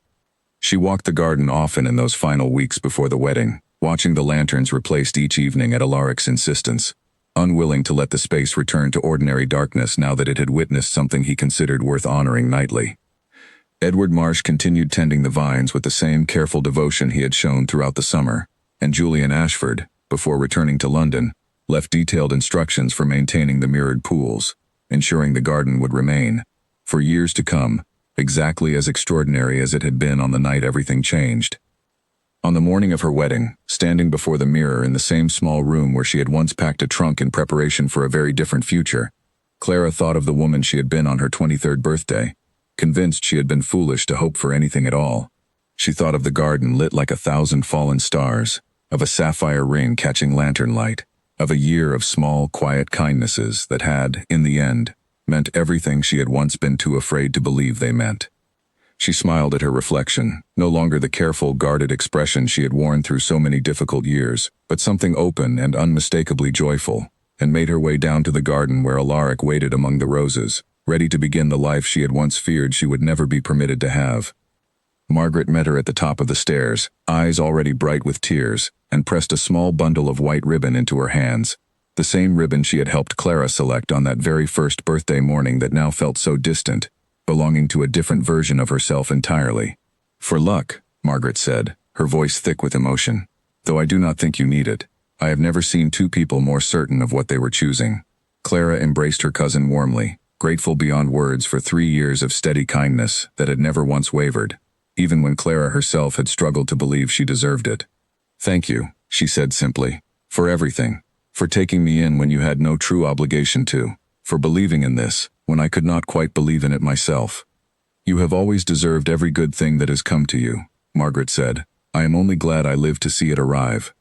She walked the garden often in those final weeks before the wedding, watching the lanterns replaced each evening at Alaric's insistence, unwilling to let the space return to ordinary darkness now that it had witnessed something he considered worth honoring nightly. Edward Marsh continued tending the vines with the same careful devotion he had shown throughout the summer, and Julian Ashford, before returning to London, left detailed instructions for maintaining the mirrored pools, ensuring the garden would remain, for years to come, exactly as extraordinary as it had been on the night everything changed. On the morning of her wedding, standing before the mirror in the same small room where she had once packed a trunk in preparation for a very different future, Clara thought of the woman she had been on her 23rd birthday, convinced she had been foolish to hope for anything at all. She thought of the garden lit like 1,000 fallen stars, of a sapphire ring catching lantern light, of a year of small, quiet kindnesses that had, in the end, meant everything she had once been too afraid to believe they meant. She smiled at her reflection, no longer the careful, guarded expression she had worn through so many difficult years, but something open and unmistakably joyful, and made her way down to the garden where Alaric waited among the roses, ready to begin the life she had once feared she would never be permitted to have. Margaret met her at the top of the stairs, eyes already bright with tears, and pressed a small bundle of white ribbon into her hands, the same ribbon she had helped Clara select on that very first birthday morning that now felt so distant, belonging to a different version of herself entirely. "For luck," Margaret said, her voice thick with emotion. "Though I do not think you need it. I have never seen two people more certain of what they were choosing." Clara embraced her cousin warmly, grateful beyond words for 3 years of steady kindness that had never once wavered, even when Clara herself had struggled to believe she deserved it. "Thank you," she said simply, "for everything, for taking me in when you had no true obligation to, for believing in this, when I could not quite believe in it myself. You have always deserved every good thing that has come to you," Margaret said. "I am only glad I lived to see it arrive."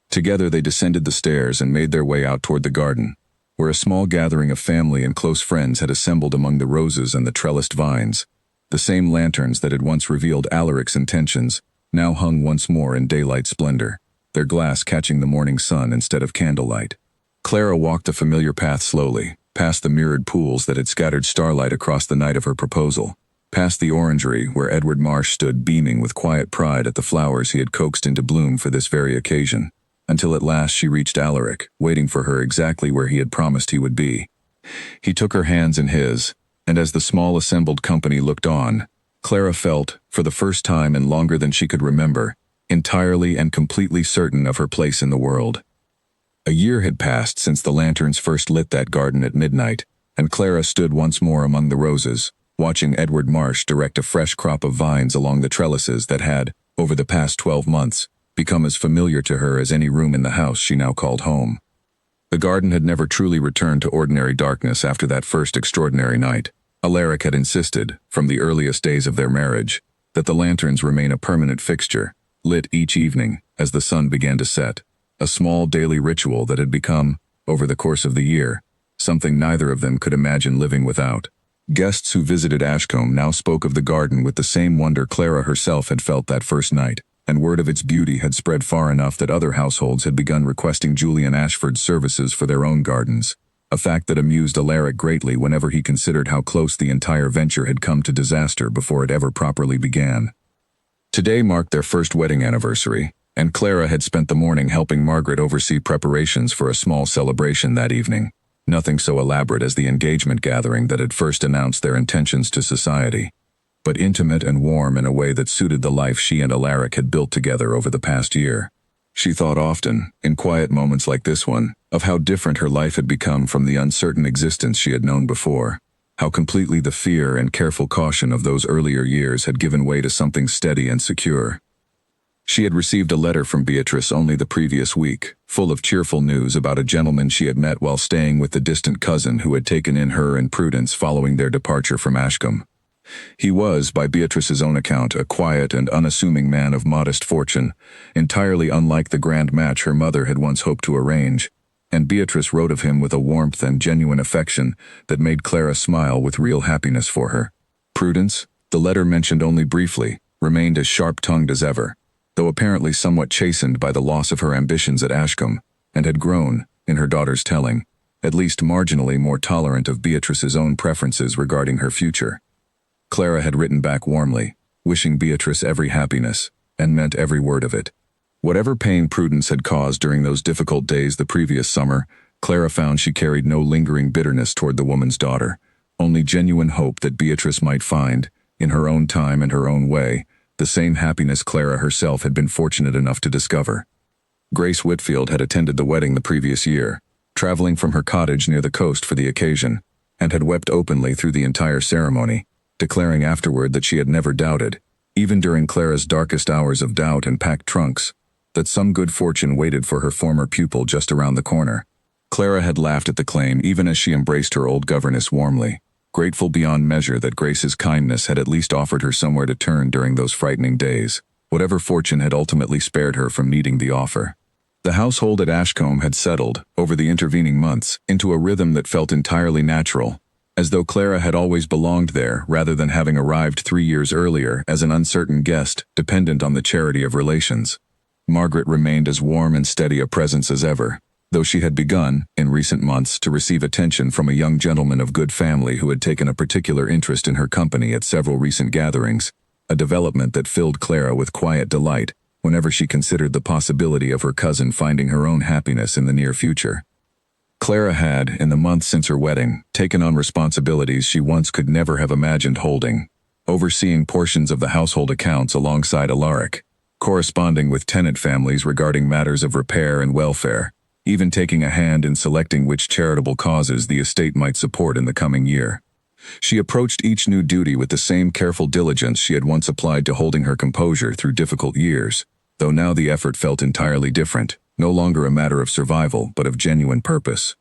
Together they descended the stairs and made their way out toward the garden, where a small gathering of family and close friends had assembled among the roses and the trellised vines. The same lanterns that had once revealed Alaric's intentions now hung once more in daylight splendor, their glass catching the morning sun instead of candlelight. Clara walked the familiar path slowly, past the mirrored pools that had scattered starlight across the night of her proposal, past the orangery where Edward Marsh stood beaming with quiet pride at the flowers he had coaxed into bloom for this very occasion, until at last she reached Alaric, waiting for her exactly where he had promised he would be. He took her hands in his, and as the small assembled company looked on, Clara felt, for the first time in longer than she could remember, entirely and completely certain of her place in the world. A year had passed since the lanterns first lit that garden at midnight, and Clara stood once more among the roses, watching Edward Marsh direct a fresh crop of vines along the trellises that had, over the past 12 months, become as familiar to her as any room in the house she now called home. The garden had never truly returned to ordinary darkness after that first extraordinary night. Alaric had insisted, from the earliest days of their marriage, that the lanterns remain a permanent fixture, lit each evening as the sun began to set, a small daily ritual that had become, over the course of the year, something neither of them could imagine living without. Guests who visited Ashcombe now spoke of the garden with the same wonder Clara herself had felt that first night, and word of its beauty had spread far enough that other households had begun requesting Julian Ashford's services for their own gardens, a fact that amused Alaric greatly whenever he considered how close the entire venture had come to disaster before it ever properly began. Today marked their first wedding anniversary, and Clara had spent the morning helping Margaret oversee preparations for a small celebration that evening, nothing so elaborate as the engagement gathering that had first announced their intentions to society, but intimate and warm in a way that suited the life she and Alaric had built together over the past year. She thought often, in quiet moments like this one, of how different her life had become from the uncertain existence she had known before, how completely the fear and careful caution of those earlier years had given way to something steady and secure. She had received a letter from Beatrice only the previous week, full of cheerful news about a gentleman she had met while staying with the distant cousin who had taken in her and Prudence following their departure from Ashcombe. He was, by Beatrice's own account, a quiet and unassuming man of modest fortune, entirely unlike the grand match her mother had once hoped to arrange, and Beatrice wrote of him with a warmth and genuine affection that made Clara smile with real happiness for her. Prudence, the letter mentioned only briefly, remained as sharp-tongued as ever, though apparently somewhat chastened by the loss of her ambitions at Ashcombe, and had grown, in her daughter's telling, at least marginally more tolerant of Beatrice's own preferences regarding her future. Clara had written back warmly, wishing Beatrice every happiness, and meant every word of it. Whatever pain Prudence had caused during those difficult days the previous summer, Clara found she carried no lingering bitterness toward the woman's daughter, only genuine hope that Beatrice might find, in her own time and her own way, the same happiness Clara herself had been fortunate enough to discover. Grace Whitfield had attended the wedding the previous year, traveling from her cottage near the coast for the occasion, and had wept openly through the entire ceremony, declaring afterward that she had never doubted, even during Clara's darkest hours of doubt and packed trunks, that some good fortune waited for her former pupil just around the corner. Clara had laughed at the claim even as she embraced her old governess warmly, grateful beyond measure that Grace's kindness had at least offered her somewhere to turn during those frightening days, whatever fortune had ultimately spared her from needing the offer. The household at Ashcombe had settled, over the intervening months, into a rhythm that felt entirely natural, as though Clara had always belonged there rather than having arrived 3 years earlier as an uncertain guest dependent on the charity of relations. Margaret remained as warm and steady a presence as ever, though she had begun, in recent months, to receive attention from a young gentleman of good family who had taken a particular interest in her company at several recent gatherings, a development that filled Clara with quiet delight whenever she considered the possibility of her cousin finding her own happiness in the near future. Clara had, in the months since her wedding, taken on responsibilities she once could never have imagined holding, overseeing portions of the household accounts alongside Alaric, corresponding with tenant families regarding matters of repair and welfare, even taking a hand in selecting which charitable causes the estate might support in the coming year. She approached each new duty with the same careful diligence she had once applied to holding her composure through difficult years, though now the effort felt entirely different, no longer a matter of survival but of genuine purpose.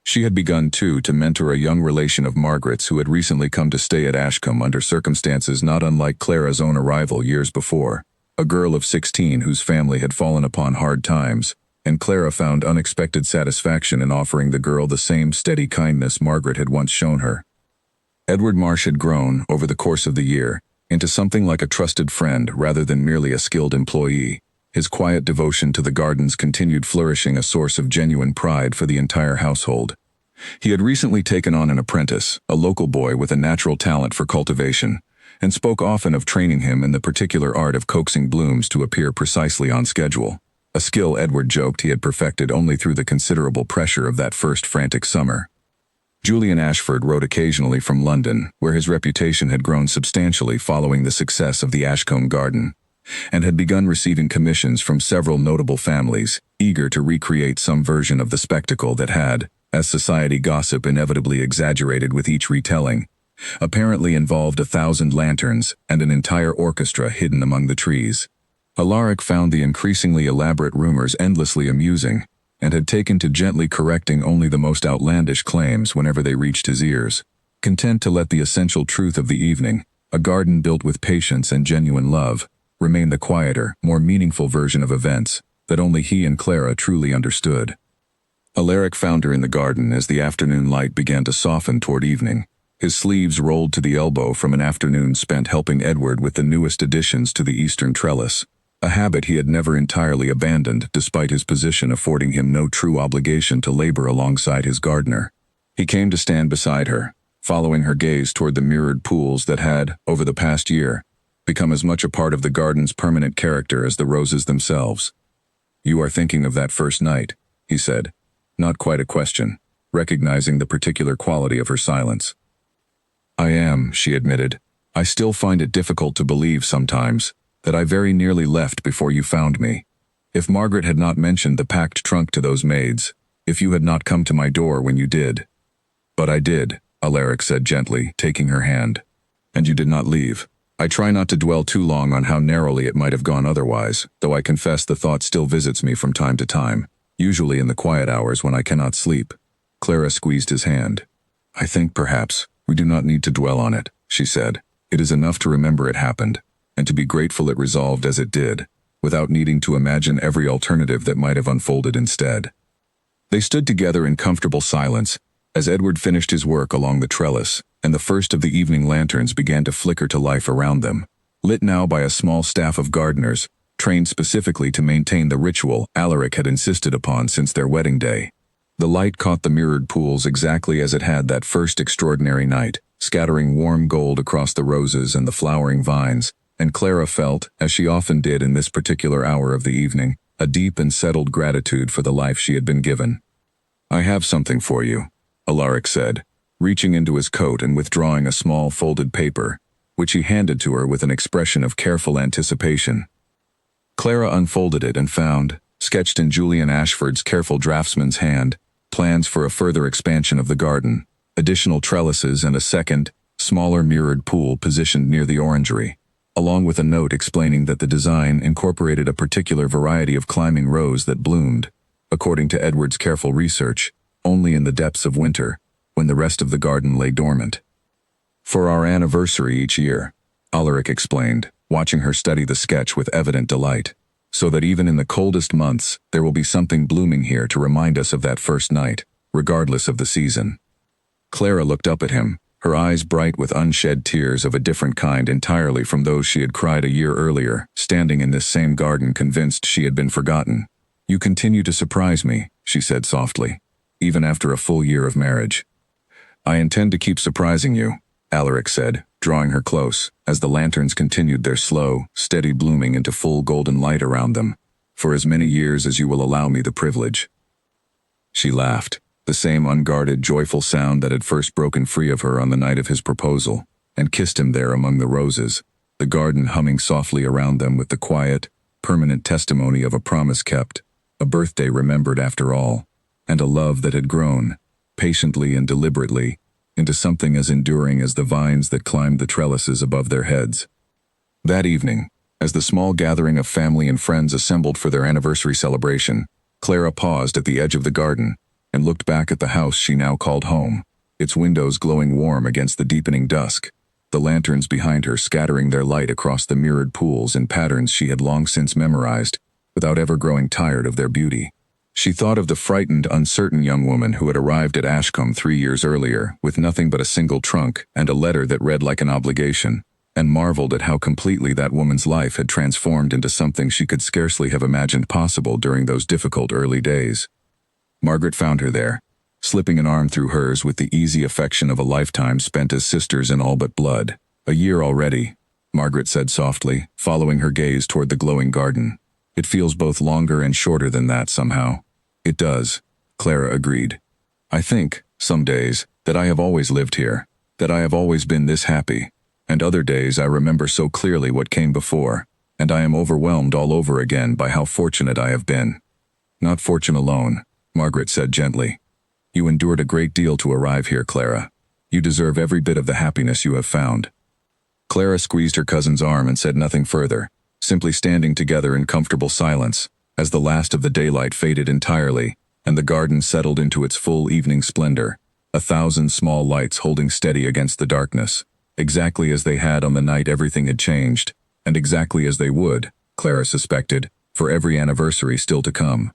She had begun, too, to mentor a young relation of Margaret's who had recently come to stay at Ashcombe under circumstances not unlike Clara's own arrival years before, a girl of 16 whose family had fallen upon hard times, and Clara found unexpected satisfaction in offering the girl the same steady kindness Margaret had once shown her. Edward Marsh had grown, over the course of the year, into something like a trusted friend rather than merely a skilled employee, his quiet devotion to the garden's continued flourishing a source of genuine pride for the entire household. He had recently taken on an apprentice, a local boy with a natural talent for cultivation, and spoke often of training him in the particular art of coaxing blooms to appear precisely on schedule, a skill Edward joked he had perfected only through the considerable pressure of that first frantic summer. Julian Ashford wrote occasionally from London, where his reputation had grown substantially following the success of the Ashcombe garden, and had begun receiving commissions from several notable families, eager to recreate some version of the spectacle that had, as society gossip inevitably exaggerated with each retelling, apparently involved 1,000 lanterns and an entire orchestra hidden among the trees. Alaric found the increasingly elaborate rumors endlessly amusing, and had taken to gently correcting only the most outlandish claims whenever they reached his ears, content to let the essential truth of the evening, a garden built with patience and genuine love, remain the quieter, more meaningful version of events that only he and Clara truly understood. Alaric found her in the garden as the afternoon light began to soften toward evening, his sleeves rolled to the elbow from an afternoon spent helping Edward with the newest additions to the eastern trellis, a habit he had never entirely abandoned despite his position affording him no true obligation to labor alongside his gardener. He came to stand beside her, following her gaze toward the mirrored pools that had, over the past year, become as much a part of the garden's permanent character as the roses themselves. "You are thinking of that first night," he said, not quite a question, recognizing the particular quality of her silence. "I am," she admitted. "I still find it difficult to believe sometimes that I very nearly left before you found me. If Margaret had not mentioned the packed trunk to those maids, if you had not come to my door when you did." "But I did," Alaric said gently, taking her hand. "And you did not leave. I try not to dwell too long on how narrowly it might have gone otherwise, though I confess the thought still visits me from time to time, usually in the quiet hours when I cannot sleep." Clara squeezed his hand. "I think, perhaps, we do not need to dwell on it," she said. "It is enough to remember it happened, and to be grateful it resolved as it did, without needing to imagine every alternative that might have unfolded instead." They stood together in comfortable silence, as Edward finished his work along the trellis, and the first of the evening lanterns began to flicker to life around them, lit now by a small staff of gardeners, trained specifically to maintain the ritual Alaric had insisted upon since their wedding day. The light caught the mirrored pools exactly as it had that first extraordinary night, scattering warm gold across the roses and the flowering vines, and Clara felt, as she often did in this particular hour of the evening, a deep and settled gratitude for the life she had been given. "I have something for you," Alaric said, reaching into his coat and withdrawing a small folded paper, which he handed to her with an expression of careful anticipation. Clara unfolded it and found, sketched in Julian Ashford's careful draftsman's hand, plans for a further expansion of the garden, additional trellises and a second, smaller mirrored pool positioned near the orangery, along with a note explaining that the design incorporated a particular variety of climbing rose that bloomed, according to Edward's careful research, only in the depths of winter, when the rest of the garden lay dormant. "For our anniversary each year," Alaric explained, watching her study the sketch with evident delight. so that even in the coldest months, there will be something blooming here to remind us of that first night, regardless of the season. Clara looked up at him, her eyes bright with unshed tears of a different kind entirely from those she had cried a year earlier, standing in this same garden convinced she had been forgotten. "You continue to surprise me," she said softly, "even after a full year of marriage." "I intend to keep surprising you," Alaric said, drawing her close, as the lanterns continued their slow, steady blooming into full golden light around them, "for as many years as you will allow me the privilege." She laughed, the same unguarded, joyful sound that had first broken free of her on the night of his proposal, and kissed him there among the roses, the garden humming softly around them with the quiet, permanent testimony of a promise kept, a birthday remembered after all, and a love that had grown, patiently and deliberately, into something as enduring as the vines that climbed the trellises above their heads. That evening, as the small gathering of family and friends assembled for their anniversary celebration, Clara paused at the edge of the garden and looked back at the house she now called home, its windows glowing warm against the deepening dusk, the lanterns behind her scattering their light across the mirrored pools in patterns she had long since memorized, without ever growing tired of their beauty. She thought of the frightened, uncertain young woman who had arrived at Ashcombe 3 years earlier with nothing but a single trunk and a letter that read like an obligation, and marveled at how completely that woman's life had transformed into something she could scarcely have imagined possible during those difficult early days. Margaret found her there, slipping an arm through hers with the easy affection of a lifetime spent as sisters in all but blood. "A year already," Margaret said softly, following her gaze toward the glowing garden. "It feels both longer and shorter than that somehow." "It does," Clara agreed. "I think, some days, that I have always lived here, that I have always been this happy, and other days I remember so clearly what came before, and I am overwhelmed all over again by how fortunate I have been." "Not fortune alone," Margaret said gently. "You endured a great deal to arrive here, Clara. You deserve every bit of the happiness you have found." Clara squeezed her cousin's arm and said nothing further, simply standing together in comfortable silence, as the last of the daylight faded entirely, and the garden settled into its full evening splendor, 1,000 small lights holding steady against the darkness, exactly as they had on the night everything had changed, and exactly as they would, Clara suspected, for every anniversary still to come.